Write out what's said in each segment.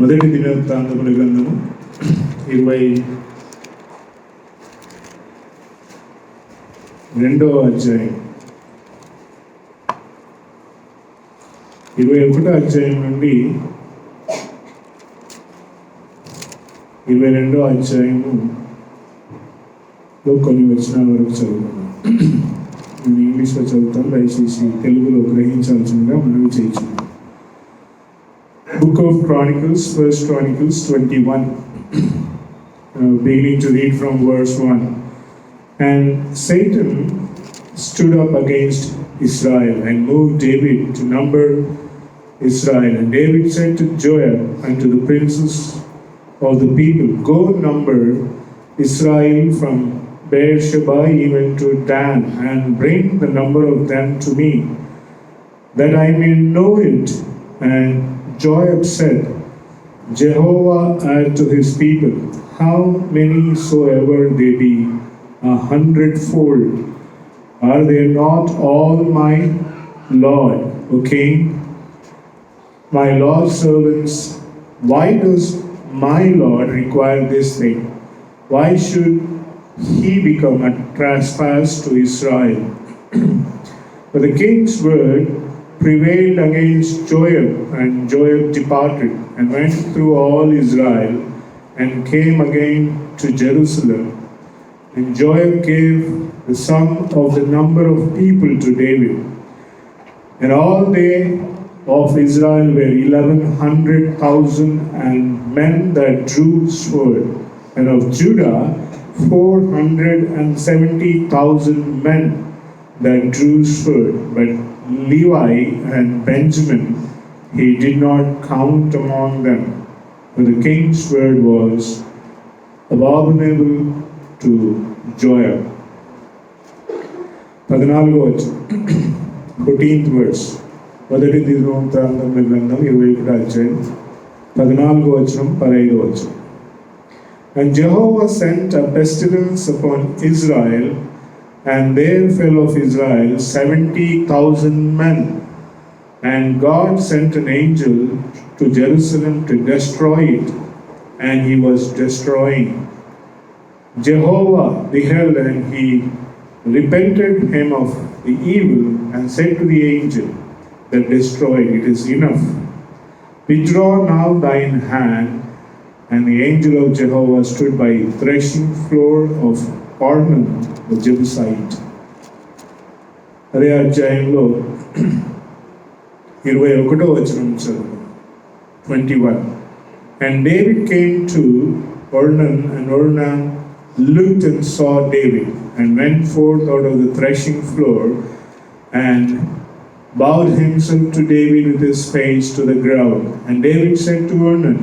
మొదటి దినవృత్తాంతముల గ్రంథము 22వ అధ్యాయం 21వ అధ్యాయం నుండి 22వ అధ్యాయములో కొన్ని వచనాల వరకు చదువుకున్నాం. నేను ఇంగ్లీష్లో చదువుతాను, దయచేసి తెలుగులో గ్రహించాల్సిందిగా మనవి చేయించున్నాం. Book of Chronicles, 1 Chronicles 21, beginning to read from verse 1. And Satan stood up against Israel and moved David to number Israel. And David said to Joab and to the princes of the people, "Go number Israel from Beersheba even to Dan, and bring the number of them to me, that I may know it." And Joab said, "Jehovah add to his people, how many soever they be, 100-fold. Are they not all my Lord, O King, my Lord's servants? Why does my Lord require this thing? Why should he become a trespass to Israel?" But the king's word prevailed against Joab, and Joab departed and went through all Israel and came again to Jerusalem. And Joab gave the sum of the number of people to David. And all they of Israel were 1,100,000, and men that drew sword, and of Judah 470,000 men that drew sword. But Levi and Benjamin he did not count among them, for the king's word was abominable to Joab. 14th verse. మొదటి దినవృత్తాంతముల గ్రంథం 21వ అధ్యాయం 14వ వచనం 15వ వచనం. And Jehovah sent a pestilence upon Israel, and there fell of Israel 70,000 men. And God sent an angel to Jerusalem to destroy it, and he was destroying. Jehovah beheld, and he repented him of the evil, and said to the angel that destroyed, "It is enough. Withdraw now thine hand." And the angel of Jehovah stood by the threshing floor of Ornan the Jebusite. అదే అధ్యాయంలో 21వ వచనం చదువు. 21. And David came to Ornan, and Ornan looked and saw David, and went forth out of the threshing floor, and bowed himself to David with his face to the ground. And David said to Ornan,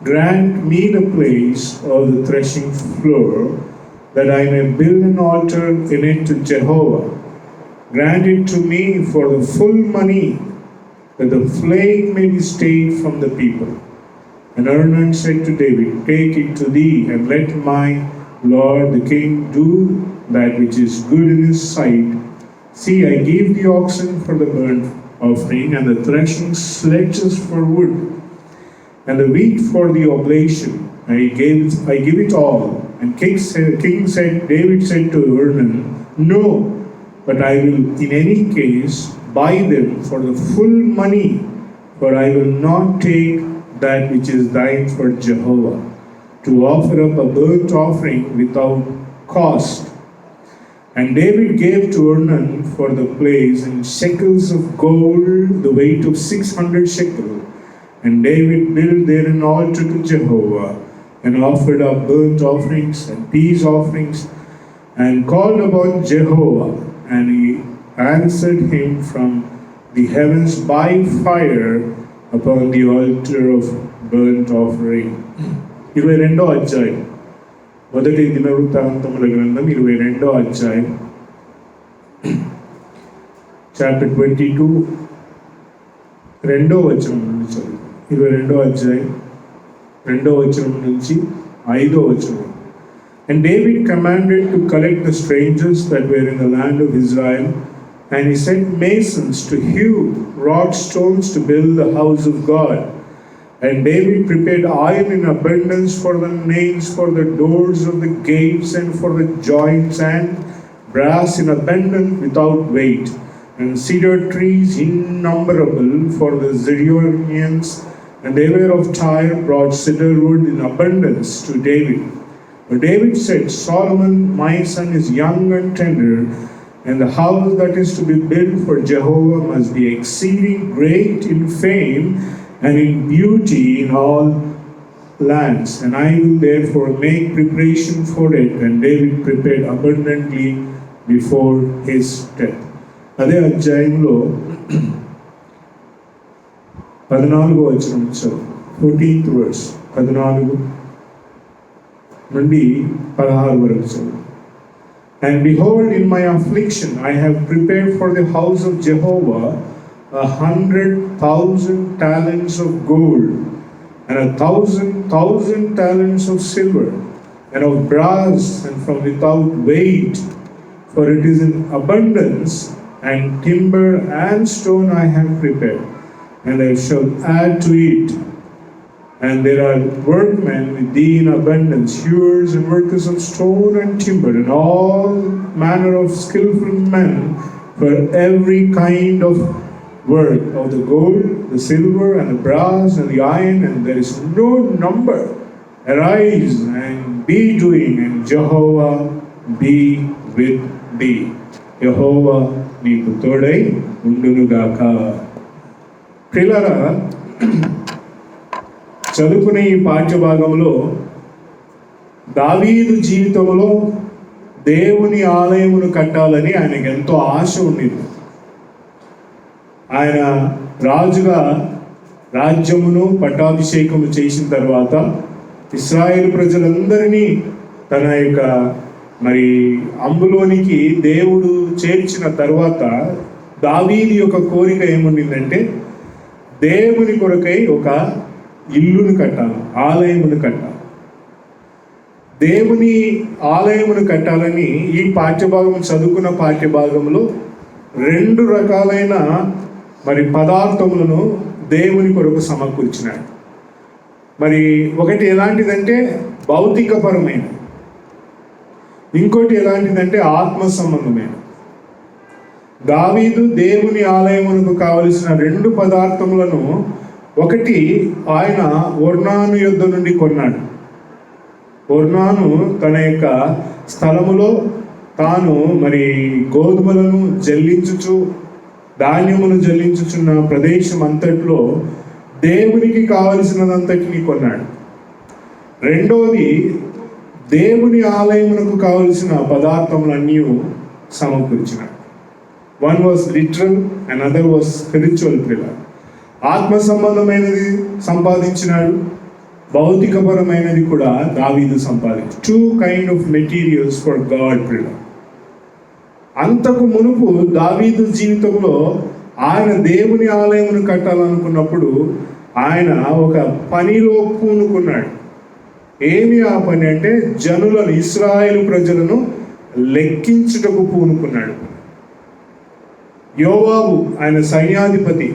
"Grant me the place of the threshing floor, that I may build an altar in it to Jehovah. Grant it to me for the full money, that the flame may be stayed from the people." And Ornan said to David, "Take it to thee, and let my lord the king do that which is good in his sight. See, I gave the oxen for the burnt offering, and the threshing sledges for wood, and the wheat for the oblation. I give it all." And David said to Ornan, "No, but I will in any case buy them for the full money, for I will not take that which is thine for Jehovah, to offer up a burnt offering without cost." And David gave to Ornan for the place in shekels of gold the weight of 600 shekels. And David built there an altar to Jehovah, and offered up burnt offerings and peace offerings, and called upon Jehovah, and he answered him from the heavens by fire upon the altar of burnt offering. 22వ అధ్యాయం. మొదటి దినవృత్తాంతముల గ్రంథం 22వ అధ్యాయం, chapter 22 2వ వచనం నుండి చదువు. 22వ అధ్యాయం 2వ వచనం నుంచి 5వ వచనం. And David commanded to collect the strangers that were in the land of Israel, and he sent masons to hew wrought stones to build the house of God. And David prepared oil in abundance for the nails, for the doors of the gates, and for the joints, and brass in abundance without weight, and cedar trees innumerable for the Zidonians. And they were of Tyre brought cedar wood in abundance to David. But David said, Solomon, my son, is young and tender, and the house that is to be built for Jehovah must be exceeding great in fame and in beauty in all lands. And I will therefore make preparation for it. And David prepared abundantly before his death. అదే అధ్యాయంలో 14వ వచనం చదువు. 14th verse, 14 నుండి 16 వరకు చదువు. And behold, in my affliction I have prepared for the house of Jehovah 100,000 talents of gold, and 1,000 talents of silver, and of brass, and from without weight, for it is in abundance, and timber and stone I have prepared, and I shall add to it. And there are workmen with thee in abundance, hewers and workers of stone and timber, and all manner of skillful men for every kind of work, of the gold, the silver, and the brass, and the iron, and there is no number. Arise and be doing, and Jehovah be with thee. యెహోవా నీకు తోడై ఉండునుగాక. ప్రియులారా, చదువుకునే ఈ పాఠ్యభాగంలో దావీదు జీవితంలో దేవుని ఆలయమును కట్టాలని ఆయనకు ఎంతో ఆశ ఉండేది. ఆయన రాజుగా రాజ్యమును పట్టాభిషేకము చేసిన తర్వాత ఇశ్రాయేలు ప్రజలందరినీ తన యొక్క అంబులోనికి దేవుడు చేర్చిన తర్వాత దావీదు యొక్క కోరిక ఏముండిందంటే దేవుని కొరకై ఒక ఇల్లును కట్టాలి, ఆలయమును కట్టాలి. దేవుని ఆలయమును కట్టాలని ఈ పాఠ్యభాగం చదువుకున్న పాఠ్యభాగంలో 2 రకాలైన పదార్థములను దేవుని కొరకు సమకూర్చినాడు. ఒకటి ఎలాంటిదంటే భౌతికపరమైన, ఇంకోటి ఎలాంటిదంటే ఆత్మ సంబంధమైన. దావీదు దేవుని ఆలయమునకు కావలసిన 2 పదార్థములను, ఒకటి ఆయన ఒర్నాను యొద్ద నుండి కొన్నాడు. ఒర్నాను తన యొక్క స్థలములో తాను గోధుమలను జల్లించుచు ధాన్యమును జల్లించుచున్న ప్రదేశం అంతట్లో దేవునికి కావలసినదంతటిని కొన్నాడు. రెండవది దేవుని ఆలయమునకు కావలసిన పదార్థములన్నీ సమకూర్చినాడు. One was literal and other was spiritual pillar. ఆత్మ సంబంధమైనది సంపాదించినాడు, భౌతికపరమైనది కూడా దావీదు సంపాదించాడు. 2 kind of materials for God pillar. అంతకు మునుపు దావీదు జీవితంలో ఆయన దేవుని ఆలయమును కట్టాలనుకున్నప్పుడు ఆయన ఒక పనిలో పూనుకున్నాడు. ఏమి ఆ పని అంటే జనులను, ఇశ్రాయేలు ప్రజలను లెక్కించుటకు పూనుకున్నాడు. యోవాబు ఆయన సైన్యాధిపతి,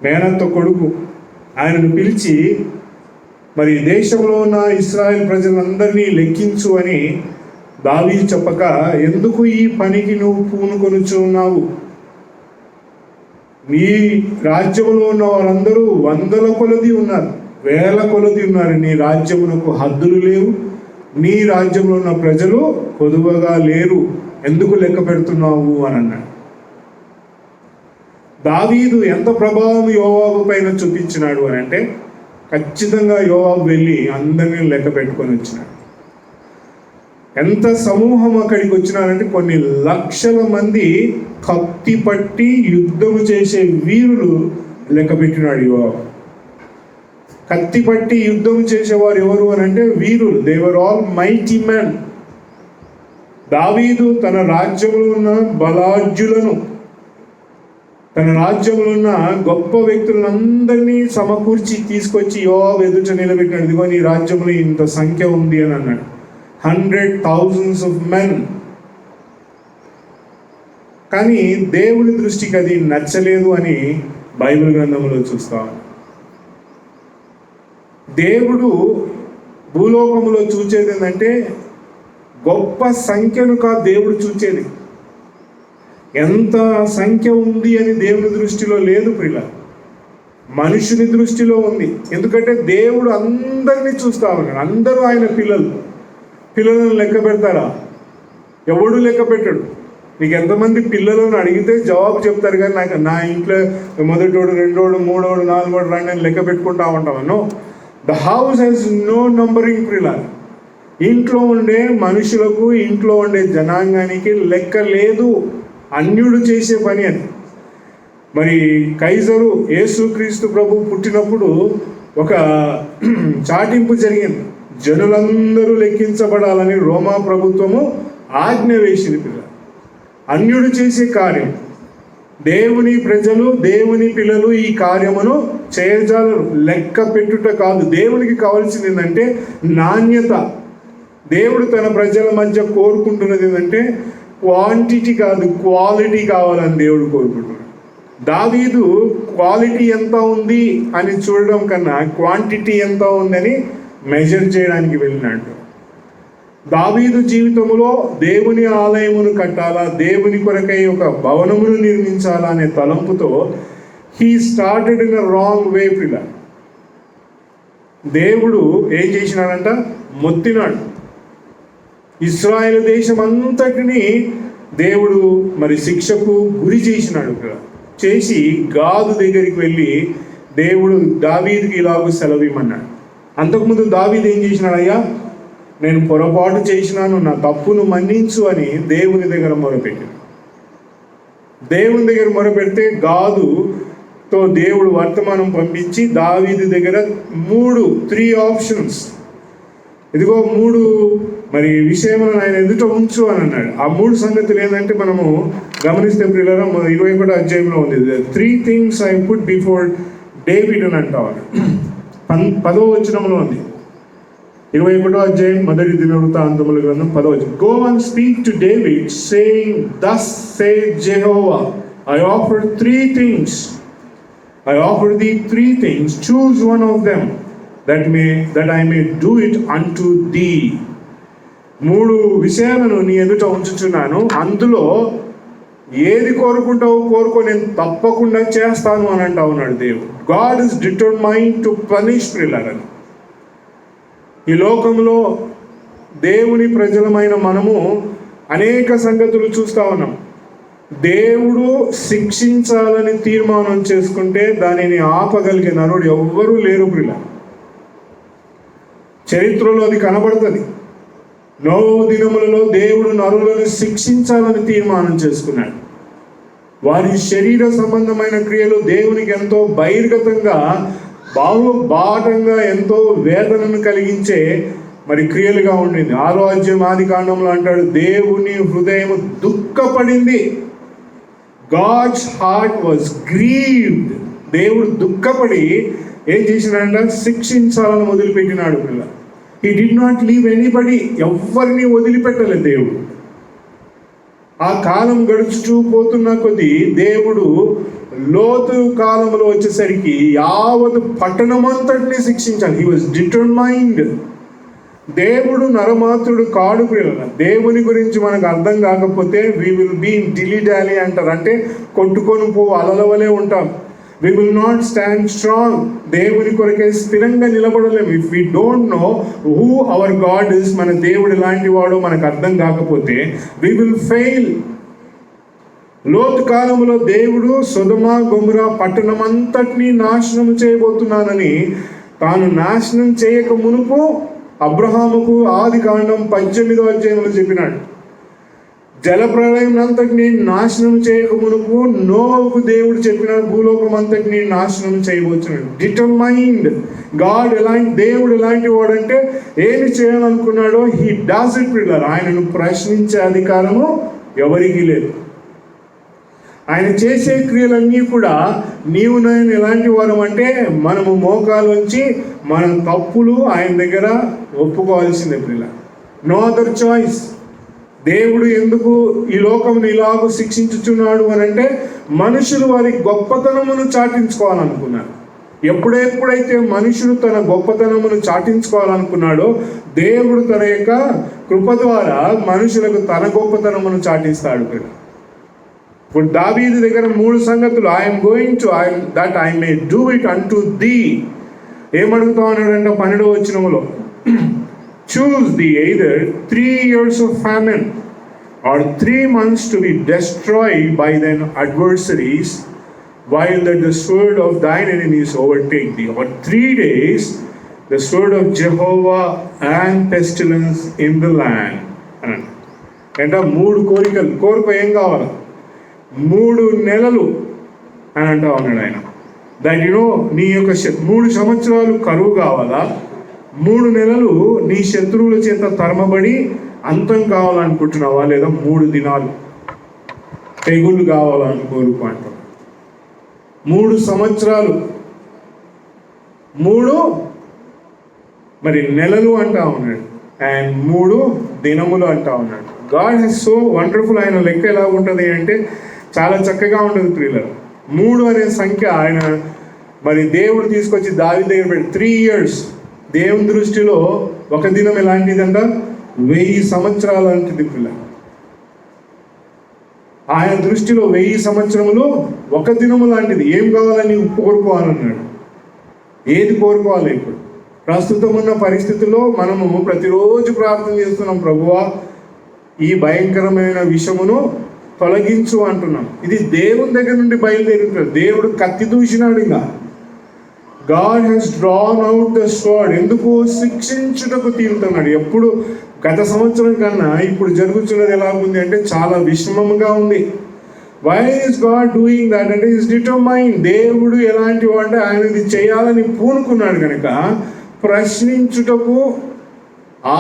మేనత్త కొడుకు, ఆయనను పిలిచి దేశంలో ఉన్న ఇశ్రాయేల్ ప్రజలందరినీ లెక్కించు అని దావీదు చెప్పక, ఎందుకు ఈ పనికి నువ్వు పూనుకొనుచున్నావు? నీ రాజ్యంలో ఉన్న వారందరూ 100ల కొలది ఉన్నారు, 1000ల కొలది ఉన్నారు. నీ రాజ్యమునకు హద్దులు లేవు, నీ రాజ్యంలో ఉన్న ప్రజలు కొదువగా లేరు, ఎందుకు లెక్క పెడుతున్నావు అని అన్నాడు. దావీదు ఎంత ప్రభావం యోవాబు పైన చూపించినాడు అని అంటే, ఖచ్చితంగా యోవాబు వెళ్ళి అందరినీ లెక్క పెట్టుకొని వచ్చినాడు. ఎంత సమూహం అక్కడికి వచ్చినారంటే కొన్ని లక్షల మంది కత్తి పట్టి యుద్ధము చేసే వీరులు లెక్క పెట్టినాడు యోవాబు. కత్తి పట్టి యుద్ధం చేసేవారు ఎవరు అని అంటే వీరులు. They were all mighty men. దావీదు తన రాజ్యంలో ఉన్న బలాఢ్యులను, తన రాజ్యంలో ఉన్న గొప్ప వ్యక్తులందరినీ సమకూర్చి తీసుకొచ్చి యోవాబు ఎదుట నిలబెట్టినాడు. ఇదిగో నీ రాజ్యంలో ఇంత సంఖ్య ఉంది అని అన్నాడు. 100,000 of men. కానీ దేవుని దృష్టికి అది నచ్చలేదు అని బైబిల్ గ్రంథంలో చూస్తాం. దేవుడు భూలోకంలో చూచేది ఏంటంటే గొప్ప సంఖ్యను కాదు దేవుడు చూచేది. ఎంత సంఖ్య ఉంది అని దేవుని దృష్టిలో లేదు ప్రియుల, మనుషుని దృష్టిలో ఉంది. ఎందుకంటే దేవుడు అందరినీ చూస్తా ఉన్నాడు. అందరూ ఆయన పిల్లలను లెక్క పెడతారా? ఎవడు లెక్క పెట్టాడు. నీకు ఎంతమంది పిల్లలను అడిగితే జవాబు చెప్తారు, కానీ నాకు నా ఇంట్లో మొదటోడు, రెండోడు, మూడోడు, నాలుగోడు రండి అని లెక్క పెట్టుకుంటా ఉంటాం. No, the house has no numbering ప్రియుల. ఇంట్లో ఉండే మనుషులకు, ఇంట్లో ఉండే జనాంగానికి లెక్క లేదు. అన్యుడు చేసే పని అది. మరి కైజరు యేసుక్రీస్తు ప్రభు పుట్టినప్పుడు ఒక చాటింపు జరిగింది. జనులందరూ లెక్కించబడాలని రోమా ప్రభుత్వము ఆజ్ఞ వేసింది పిల్ల. అన్యుడు చేసే కార్యం, దేవుని ప్రజలు, దేవుని పిల్లలు ఈ కార్యమును చేయజాలరు. లెక్క పెట్టుట కాదు. దేవునికి కావాల్సింది ఏంటంటే నాణ్యత. దేవుడు తన ప్రజల మధ్య కోరుకుంటున్నది ఏంటంటే క్వాంటిటీ కాదు, క్వాలిటీ కావాలని దేవుడు కోరుకుంటున్నాడు. దావీదు క్వాలిటీ ఎంత ఉంది అని చూడడం కన్నా క్వాంటిటీ ఎంత ఉందని మెజర్ చేయడానికి వెళ్ళినాడు. దావీదు జీవితంలో దేవుని ఆలయమును కట్టాలా, దేవుని కొరకై ఒక భవనమును నిర్మించాలా అనే తలంపుతో he started in a wrong way పిల్ల. దేవుడు ఏం చేసినాడంట? మొత్తినాడు. ఇశ్రాయేలు దేశం అంతటిని దేవుడు మరి శిక్షకు గురి చేసినాడు. చేసి గాదు దగ్గరికి వెళ్ళి దేవుడు దావీదుకి ఇలాగూ సెలవిమ్మన్నాడు. అంతకుముందు దావీదు ఏం చేసినాడు? అయ్యా, నేను పొరపాటు చేసినాను, నా తప్పును మన్నించు అని దేవుని దగ్గర మొరపెట్టాడు. దేవుని దగ్గర మొరపెడితే గాదుతో దేవుడు వర్తమానం పంపించి దావీదు దగ్గర 3 ఆప్షన్స్, ఇదిగో 3 మరి విషయములను ఆయన ఎదుట ఉంచు అని అన్నాడు. ఆ 3 సంగతులు ఏంటంటే మనము గమనిస్తే ప్రియులారా 21వ అధ్యాయంలో ఉంది. 3 things I put before David అని అంటారు. 10వ వచనంలో ఉంది. 21వ అధ్యాయం 1వ దినవృత్తాంతముల గ్రంథం 10వ వచనం. Go and speak to David saying, Thus saith Jehovah, I offer 3 things. I offer thee 3 things. Choose one of them that I may do it unto thee. 3 విషయాలను నీ ఎదుట ఉంచుచున్నాను, అందులో ఏది కోరుకుంటావు కోరుకో, నేను తప్పకుండా చేస్తాను అని అంటా ఉన్నాడు దేవుడు. God is determined to punish ప్రియులారా. ఈ లోకంలో దేవుని ప్రజలమైన మనము అనేక సంగతులు చూస్తూ ఉన్నాం. దేవుడు శిక్షించాలని తీర్మానం చేసుకుంటే దానిని ఆపగలిగే నరుడు ఎవ్వరూ లేరు ప్రియులారా. చరిత్రలో అది కనబడుతుంది. నోవహు దినములలో దేవుడు నరులను శిక్షించాలని తీర్మానం చేసుకున్నాడు. వారి శరీర సంబంధమైన క్రియలు దేవునికి ఎంతో బహిర్గతంగా, బాటంగా, ఎంతో వేదనను కలిగించే మరి క్రియలుగా ఉండింది. 6వ అధ్యాయం ఆదికాండంలో అంటాడు, దేవుని హృదయం దుఃఖపడింది. God's heart was grieved. దేవుడు దుఃఖపడి ఏం చేసినాడంట? శిక్షించాలని మొదలుపెట్టినాడు పిల్ల. He did not leave anybody. ఎవరిని వదిలిపెట్టలేదు దేవుడు. ఆ కాలం గడుచుతూ పోతున్న కొద్దీ దేవుడు లోతు కాలంలో వచ్చేసరికి యావత్ పట్టణమంతటిని శిక్షించాలి. He was determined. దేవుడు నరమాత్రుడు కాడు ప్రియుల. దేవుని గురించి మనకు అర్థం కాకపోతే we will be in dilly-dally అంటారు. అంటే కొట్టుకొని అలలవలే ఉంటాం. We will not stand strong. దేవుని కొరకే స్థిరంగా నిలబడలేము. If we don't know who our God is, మన దేవుడు ఎలాంటి వాడో మనకు అర్థం కాకపోతే we will fail. లోతు కాలంలో దేవుడు సొదొమ గొమొర్రా పట్టణం అంతటినీ నాశనం చేయబోతున్నానని తాను నాశనం చేయక మునుపు అబ్రహాముకు ఆదికాండం 18వ అధ్యాయంలో చెప్పినాడు. జలప్రళయం అంతటిని నాశనం చేయక మునుపు నోవహుకు దేవుడు చెప్పినాడు, భూలోకం అంతటిని నాశనం చేయబోతున్నాడు. డిటర్మైన్డ్. దేవుడు ఎలాంటి వాడంటే ఏమి చేయాలనుకున్నాడో హీ డస్ ఇట్ ప్రియులారా. ఆయనను ప్రశ్నించే అధికారము ఎవరికీ లేదు. ఆయన చేసే క్రియలన్నీ కూడా నీవు నేను ఎలాంటి వారం అంటే మనము మోకాలు ఉంచి మన తప్పులు ఆయన దగ్గర ఒప్పుకోవాల్సిందే ప్రియులారా. No other choice. దేవుడు ఎందుకు ఈ లోకమును ఇలాగూ శిక్షించుచున్నాడు అని అంటే మనుషులు వారి గొప్పతనమును చాటించుకోవాలనుకున్నారు. ఎప్పుడెప్పుడైతే మనుషుడు తన గొప్పతనమును చాటించుకోవాలనుకున్నాడో, దేవుడు తన యొక్క కృప ద్వారా మనుషులకు తన గొప్పతనమును చాటిస్తాడు. ఇప్పుడు దావీదు దగ్గర 3 సంగతులు, I'm going to that I may do it అంటు థీ. ఏమడుగుతా ఉన్నాడంటే 12వ వచనములో, choose the either 3 years of famine or 3 months to be destroyed by thine adversaries, while that the sword of thine enemies overtake thee, or 3 days the sword of Jehovah and pestilence in the land. అంటే 3 కోరికలు. కోరిక ఏం కావాలి? 3 నెలలు అని అంటా ఉన్నాడు ఆయన. దట్ నీ యొక్క 3 సంవత్సరాలు కరువు కావాలా, 3 నెలలు నీ శత్రువుల చేత తరమబడి అంతం కావాలనుకుంటున్నావా, లేదా 3 దినాలు తెగుళ్ళు కావాలని కోరుకు అంటాం. 3 సంవత్సరాలు, 3 మరి నెలలు అంటా ఉన్నాడు, అండ్ 3 దినములు అంటా ఉన్నాడు. God is so wonderful. ఆయన లెక్క ఎలా ఉంటుంది అంటే చాలా చక్కగా ఉంటుంది ప్రియులారా. 3 అనే సంఖ్య ఆయన మరి దేవుడు తీసుకొచ్చి దావీదు దగ్గర పెట్టి 3 years. దేవుని దృష్టిలో ఒక దినం ఎలాంటిదంట? 1000 సంవత్సరాలు లాంటిది ప్రియులారా. ఆయన దృష్టిలో 1000 సంవత్సరములు ఒక దినము లాంటిది. ఏం కావాలని కోరుకోవాలన్నాడు. ఏది కోరుకోవాలి? ఇప్పుడు ప్రస్తుతం ఉన్న పరిస్థితుల్లో మనము ప్రతిరోజు ప్రార్థన చేస్తున్నాం, ప్రభువా ఈ భయంకరమైన విషమును తొలగించు అంటున్నాం. ఇది దేవుని దగ్గర నుండి బయలుదేరుతుంది. దేవుడు కత్తి దూసినాడు. ఇంకా God has drawn out the sword. ఎందుకు? శిక్షించుటకు తీరుతున్నాడు. ఎప్పుడు గత సంవత్సరం కన్నా ఇప్పుడు జరుగుతున్నది ఎలా ఉంది అంటే చాలా విషమంగా ఉంది. Why is God doing that అంటే ఈస్ డిటర్మైన్. దేవుడు ఎలాంటి వాడంటే ఆయన ఇది చేయాలని పూనుకున్నాడు కనుక ప్రశ్నించుటకు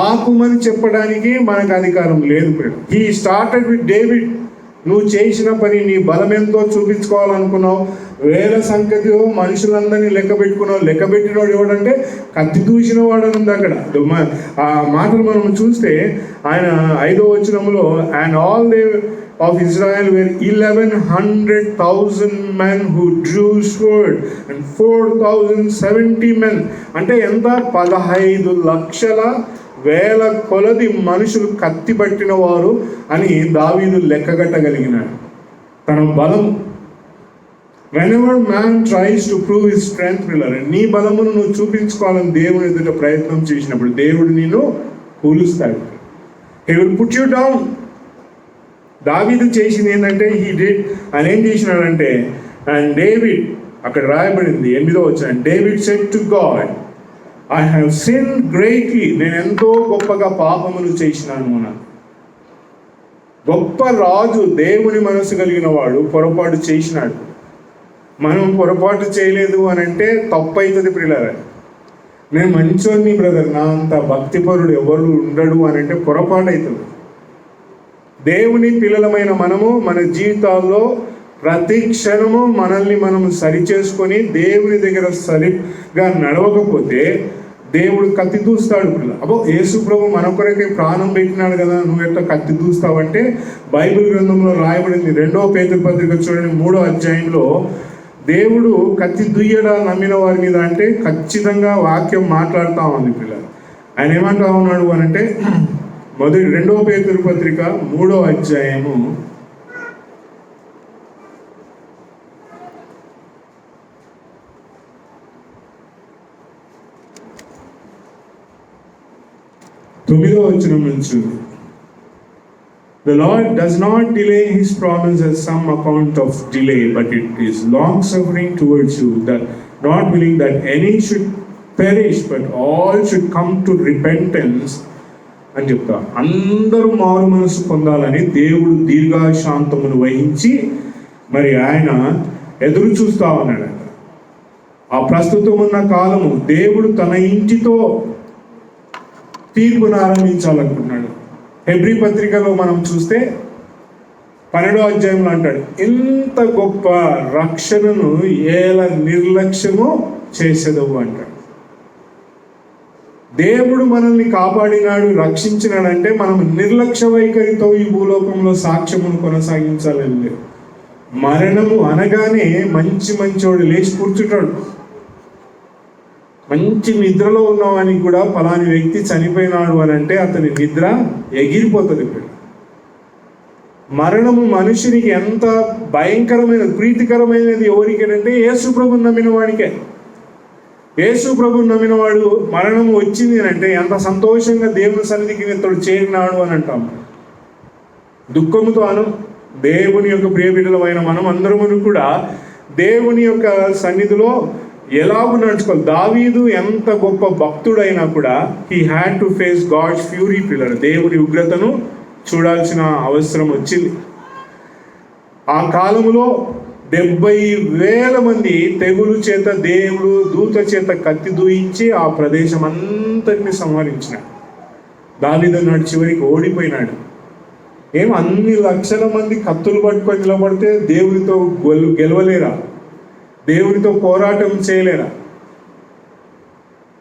ఆపుమని చెప్పడానికి మనకు అధికారం లేదు. He started with David. నువ్వు చేసిన పని, నీ బలం ఎంతో చూపించుకోవాలనుకున్నావు, వేల సంఖ్యలో మనుషులందరినీ లెక్క పెట్టుకున్నావు. లెక్క పెట్టినవాడు ఎవడంటే కత్తి దూసిన వాడు అని ఉంది అక్కడ. ఆ మాటలు మనం చూస్తే ఆయన 5వ వచనములో, and all they of Israel were 1100,000 men who drew sword and 4,070 men. అంటే ఎంత? 15 లక్షల వేల కొలది మనుషులు కత్తి పట్టిన వారు అని దావీదు లెక్కగట్టగలిగినాడు. తన బలం. whenever man tries to prove his strength, నీ బలమును నువ్వు చూపించుకోవాలని దేవుని ఎదుట ప్రయత్నం చేసినప్పుడు దేవుడు నిన్ను కూలుస్తాడు. he will put you down. దావీదు చేసింది ఏంటంటే ఆయన ఏం చేసినాడంటే, అండ్ డేవిడ్, అక్కడ రాయబడింది 8వ వచనం, David said to God, I have sin greatly. నేను ఎంతో గొప్పగా పాపములు చేసినాను అన్నాను. గొప్ప రాజు, దేవుని మనసు కలిగిన వాడు పొరపాటు చేసినాడు. మనం పొరపాటు చేయలేదు అని అంటే తప్పు అవుతుంది ప్రియులారా. నేను మంచోని బ్రదర్, నా అంత భక్తిపరుడు ఎవరు ఉండడు అని అంటే పొరపాటు అవుతుంది. దేవుని పిల్లలమైన మనము మన జీవితాల్లో ప్రతి క్షణము మనల్ని మనం సరిచేసుకొని దేవుని దగ్గర సరిగా నడవకపోతే దేవుడు కత్తి దూస్తాడు. అబ్బో యేసు ప్రభు మన కొరకే ప్రాణం పెట్టినాడు కదా, నువ్వు ఎట్లా కత్తి దూస్తావంటే బైబిల్ గ్రంథంలో రాయబడింది. 2వ పేతురు పత్రిక చూడండి 3వ అధ్యాయంలో, దేవుడు కత్తి దుయ్యడా నమ్మిన వారి మీద అంటే ఖచ్చితంగా వాక్యం మాట్లాడుతూ ఉంది పిల్లలు. ఆయన ఏమంటా ఉన్నాడు అని అంటే 2వ పేతురు పత్రిక 3వ అధ్యాయము 9వ వచనం నుంచి, The Lord does not delay his promise as some account of delay, but it is long suffering towards you, that not willing that any should perish, but all should come to repentance అని చెప్తా. అందరూ మారు మనసు పొందాలని దేవుడు దీర్ఘశాంతమును వహించి మరి ఆయన ఎదురు చూస్తా ఉన్నాడు. ఆ ప్రస్తుతం ఉన్న కాలము దేవుడు తన ఇంటితో తీర్పును ఆరంభించాలనుకున్నాడు. హెబ్రీ పత్రికలో మనం చూస్తే 12వ అధ్యాయంలో అంటాడు, ఇంత గొప్ప రక్షణను ఎలా నిర్లక్ష్యము చేసేదవు అంటాడు. దేవుడు మనల్ని కాపాడినాడు, రక్షించినాడంటే మనం నిర్లక్ష్య వైఖరితో ఈ భూలోకంలో సాక్ష్యమును కొనసాగించాలని లేదు. మరణము అనగానే మంచోడు లేచి కూర్చుంటాడు. మంచి నిద్రలో ఉన్నవానికి కూడా ఫలాని వ్యక్తి చనిపోయినాడు అని అంటే అతని నిద్ర ఎగిరిపోతుంది. మరణము మనుషునికి ఎంత భయంకరమైన ప్రీతికరమైనది ఎవరికేనంటే యేసు ప్రభుని నమ్మిన వాడికే. యేసు ప్రభుని నమ్మిన వాడు మరణము వచ్చింది అని అంటే ఎంత సంతోషంగా దేవుని సన్నిధికి ఇతడు చేరినాడు అని అంటాం. దుఃఖముతోను దేవుని యొక్క ప్రియబిడ్డలమైన మనం అందరము కూడా దేవుని యొక్క సన్నిధిలో ఎలాగూ నడుచుకోవాలి. దావీదు ఎంత గొప్ప భక్తుడైనా కూడా he had to face God's fury పిల్లర్. దేవుని ఉగ్రతను చూడాల్సిన అవసరం వచ్చింది. ఆ కాలంలో 70,000 మంది తెగులు చేత దేవుడు దూత చేత కత్తి దూయించి ఆ ప్రదేశం అంతటిని సంహరించినాడు. దావీదు అన్నాడు చివరికి ఓడిపోయినాడు. అన్ని లక్షల మంది కత్తులు పట్టుకొని నిలబడితే దేవునితో గెలవలేరా? దేవునితో పోరాటం చేయలేరా?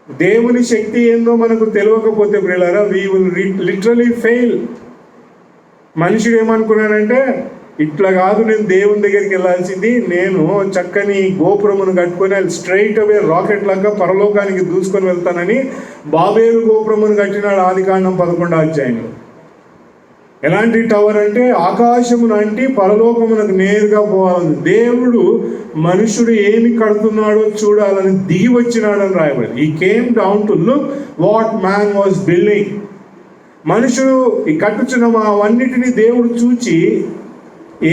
దేవుని శక్తి ఏందో మనకు తెలియకపోతే ప్రియులారా, వీ విల్ లిటరలీ ఫెయిల్. మనుషుడు ఏమనుకున్నాడంటే ఇట్లా కాదు, నేను దేవుని దగ్గరికి వెళ్ళాల్సింది, నేను చక్కని గోపురమును కట్టుకొని స్ట్రైట్ అవే రాకెట్ లాగా పరలోకానికి దూసుకొని వెళ్తానని బాబేలు గోపురమును కట్టినాడు ఆదికాండం 11వ అధ్యాయంలో. ఎలాంటి టవర్ అంటే ఆకాశమును అంటి పరలోకమునకు నేరుగా పోవాలని. దేవుడు మనుషుడు ఏమి కడుతున్నాడో చూడాలని దిగి వచ్చినాడని రాయబడింది. ఈ came down to look what man was building. మనుషుడు ఈ కట్టుచున్న అవన్నిటినీ దేవుడు చూచి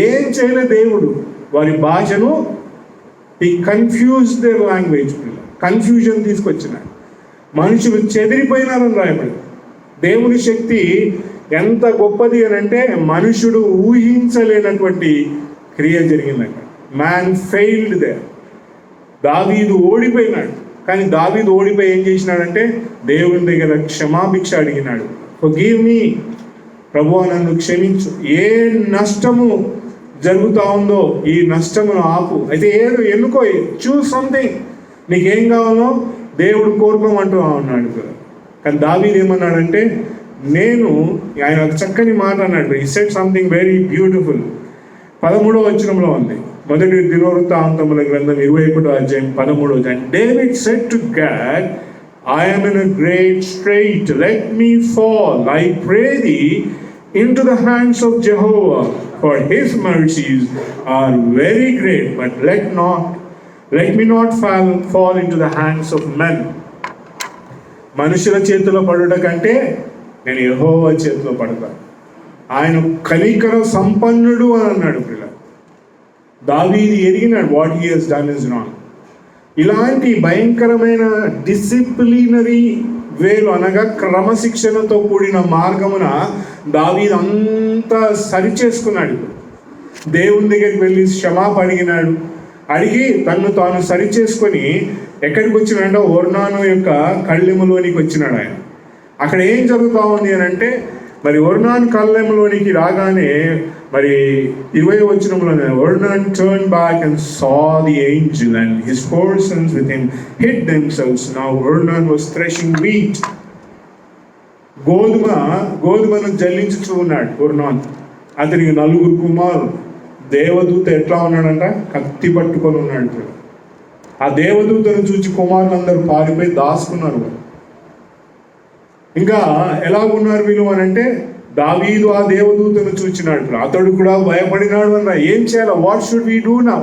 ఏం చేయలే. దేవుడు వారి భాషను ఈ కన్ఫ్యూజ్ దేర్ లాంగ్వేజ్, కన్ఫ్యూజన్ తీసుకొచ్చినాడు. మనుషులు చెదిరిపోయినారని రాయబడింది. దేవుని శక్తి ఎంత గొప్పది అని అంటే మనుషుడు ఊహించలేనటువంటి క్రియ జరిగిందంట. Man failed there. దావీదు ఓడిపోయినాడు. కానీ దావీదు ఓడిపోయి ఏం చేసినాడంటే దేవుని దగ్గర క్షమాభిక్ష అడిగినాడు. ఫర్గివ్ మీ, ప్రభువా నన్ను క్షమించు, ఏ నష్టము జరుగుతూ ఉందో ఈ నష్టమును ఆపు. అయితే ఎన్నుకో, చూస్ సంథింగ్, నీకేం కావాలో దేవుడు కోరుకోమంటూ ఉన్నాడు. కానీ దావీదు ఏమన్నాడంటే ఆయన ఒక చక్కని మాట అన్నాడు. He said something very beautiful. 13వ వచనంలో ఉంది, మొదటి దినవృత్తాంతముల గ్రంథం 21వ అధ్యాయం 13వ వచనం. David said to God, I am in a great strait, let me fall, I pray thee, into the hands of Jehovah, for his mercies are very great, but let me not fall into the hands of men. మనుషుల చేతిలో పడుట కంటే నేను యెహోవా చేతిలో పడతాను. ఆయన కనికర సంపన్నుడు అని అన్నాడు. దావీదు ఎరిగినాడు what he has done is wrong. ఇలాంటి భయంకరమైన డిసిప్లినరీ వేలు అనగా క్రమశిక్షణతో కూడిన మార్గమున దావీదు అంతా సరిచేసుకున్నాడు. దేవుని దగ్గరికి వెళ్ళి క్షమాపణ అడిగినాడు. అడిగి తన్ను తాను సరిచేసుకొని ఎక్కడికి వచ్చినాడో ఒర్నాను యొక్క కళ్ళెములోనికి వచ్చినాడు. ఆయన అక్కడ ఏం జరుగుతూ ఉంది అని అంటే మరి ఒర్నాన్ కళ్ళెములోనికి రాగానే మరి 20వ వచనంలోనే ఒర్నాన్ turned back and saw the angel and his four sons with him hid themselves. Now Ornan was threshing wheat. గోధుమను జల్లించుతూ ఉన్నాడు ఒర్నాన్. అతనికి 4 కుమారులు. దేవదూత ఎట్లా ఉన్నాడంట? కత్తి పట్టుకొని ఉన్నాడు. ఆ దేవదూతను చూసి కుమారులందరూ పారిపోయి దాచుకున్నారు. ఇంకా ఎలాగున్నారు వీళ్ళు అని అంటే దావీదు ఆ దేవదూతను చూచినాడు. అతడు కూడా భయపడినాడు అన్న. ఏం చేయాలి? What should we do now?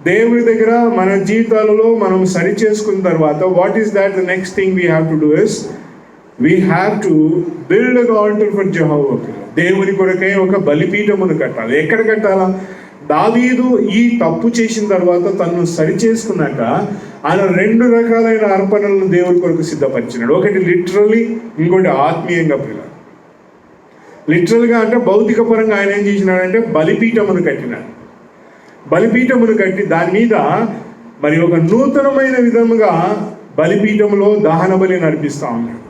దేవుని దగ్గర మన జీవితాలలో మనం సరి చేసుకున్న తర్వాత what is that the next thing we have to do is we have to build an alter for Jehovah. దేవుని కొరకై ఒక బలిపీఠమును కట్టాలి. ఎక్కడ కట్టాలా? దావీదు ఈ తప్పు చేసిన తర్వాత తను సరి చేసుకున్నాక ఆయన 2 రకాలైన అర్పణలను దేవుని కొరకు సిద్ధపరిచినాడు. ఒకటి లిటరల్లీ, ఇంకోటి ఆత్మీయంగా. లిటరల్గా అంటే భౌతిక పరంగా ఆయన ఏం చేసినాడంటే బలిపీఠమును కట్టినాడు. బలిపీఠమును కట్టి దాని మీద మరి ఒక నూతనమైన విధముగా బలిపీఠములో దహన బలిని అర్పిస్తూ ఉన్నాడు.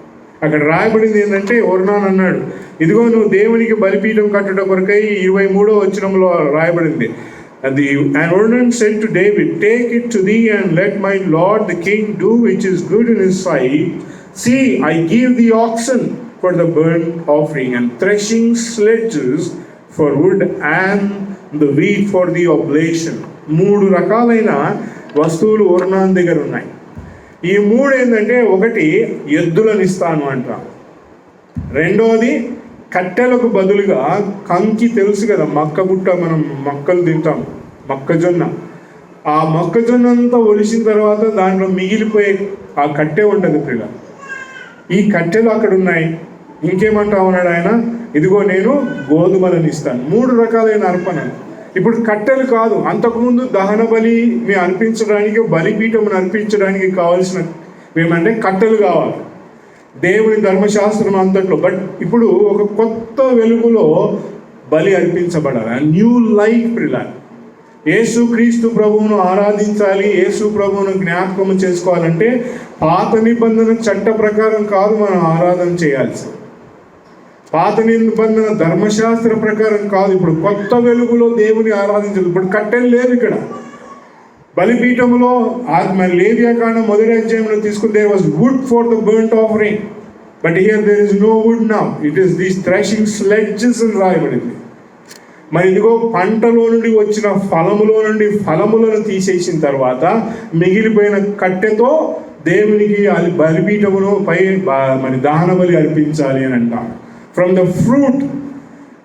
అక్కడ రాయబడింది ఏంటంటే ఒర్నాన్ అన్నాడు, ఇదిగో నువ్వు దేవునికి బలిపీఠం కట్టుట కొరకై 23వ వచనంలో రాయబడింది. And Ornan said to David, take it to thee and let my lord the king do which is good in his sight. See, I give thee oxen for the burnt offering and threshing sledges for wood and the wheat for the oblation. 3 రకాలైన వస్తువులు ఒర్నాన్ దగ్గర ఉన్నాయి. ఈ మూడు ఏంటంటే, ఒకటి ఎద్దులను ఇస్తాను అంటాం, రెండోది కట్టెలకు బదులుగా కంకి, తెలుసు కదా మక్కబుట్ట, మనం మొక్కలు తింటాం, మొక్కజొన్న, ఆ మొక్కజొన్న అంతా ఒలిసిన తర్వాత దాంట్లో మిగిలిపోయే ఆ కట్టె ఉంటుంది పిల్ల, ఈ కట్టెలు అక్కడ ఉన్నాయి. ఇంకేమంటా ఉన్నాడు ఆయన, ఇదిగో నేను గోధుమలను ఇస్తాను. మూడు రకాలైన అర్పణలు. ఇప్పుడు కట్టెలు కాదు, అంతకుముందు దహన బలిని అర్పించడానికి, బలిపీఠమును అర్పించడానికి కావాల్సిన ఏమంటే కట్టెలు కావాలి, దేవుని ధర్మశాస్త్రం అంతట్లో. బట్ ఇప్పుడు ఒక కొత్త వెలుగులో బలి అర్పించబడాలి, న్యూ లైఫ్ పిల్లలు. యేసు క్రీస్తు ప్రభువును ఆరాధించాలి, యేసు ప్రభువును జ్ఞాపకం చేసుకోవాలంటే పాత నిబంధన చట్ట ప్రకారం కాదు మనం ఆరాధన చేయాల్సి, పాత నిబంధన ధర్మశాస్త్ర ప్రకారం కాదు. ఇప్పుడు కొత్త వెలుగులో దేవుని ఆరాధించాలి. ఇప్పుడు కట్టెలు లేవు ఇక్కడ బలిపీఠంలో. మన లేవియాకాండం 1వ అధ్యాయంలో తీసుకుంటే there was wood for the burnt offering, but here there is no wood now, it is these threshing sledges అని రాయబడింది. మరి ఇదిగో పంటలో నుండి వచ్చిన ఫలములను తీసేసిన తర్వాత మిగిలిపోయిన కట్టెతో దేవునికి బలిపీఠమును పై మరి దహన బలి అర్పించాలి అని అంటారు. From the fruit,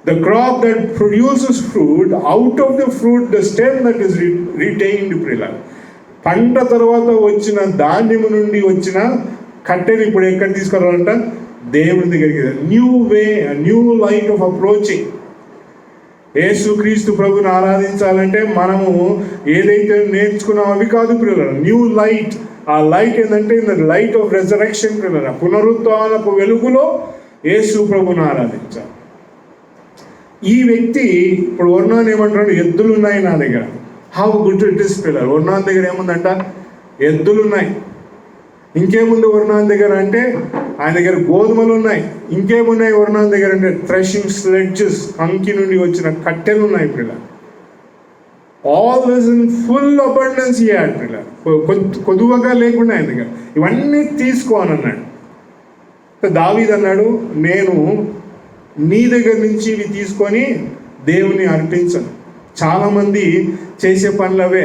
the crop that produces fruit, out of the fruit, the stem that is retained, prila. పంట తర్వాత వచ్చిన ధాన్యము నుండి వచ్చిన కట్టెని ఇప్పుడు ఎక్కడ తీసుకురావాలంట, దేవుని దగ్గరికి. New way, new light of approaching. యేసు క్రీస్తు ప్రభుని ఆరాధించాలంటే మనము ఏదైతే నేర్చుకున్నామో అవి కాదు ప్రియుల, న్యూ లైట్. ఆ లైట్ ఏంటంటే లైట్ ఆఫ్ రెజరెక్షన్ ప్రియుల, పునరుత్థానపు వెలుగులో యేసు ప్రభుని ఆరాధించాలి. ఈ వ్యక్తి ఇప్పుడు వర్ణాన్ని ఏమంటాడు, ఎద్దులు ఉన్నాయి నా దగ్గర. హౌ గుడ్ ఇట్ ఇస్ పిల్లలు. వర్ణాన్ దగ్గర ఏముందంట, ఎద్దులు ఉన్నాయి. ఇంకేముంది వర్ణాన్ దగ్గర అంటే, ఆయన దగ్గర గోధుమలు ఉన్నాయి. ఇంకేమున్నాయి వర్ణాన్ దగ్గర అంటే, థ్రెషింగ్ స్లెడ్జెస్, కంకి నుండి వచ్చిన కట్టెలు ఉన్నాయి పిల్ల. All this in full abundance ఇయ్యాడు పిల్ల, కొద్దువగా లేకుండా ఆయన దగ్గర. ఇవన్నీ తీసుకో అని అన్నాడు. దావీదు అన్నాడు, నేను నీ దగ్గర నుంచి ఇవి తీసుకొని దేవుని అర్పించను. చాలామంది చేసే పనులు అవే.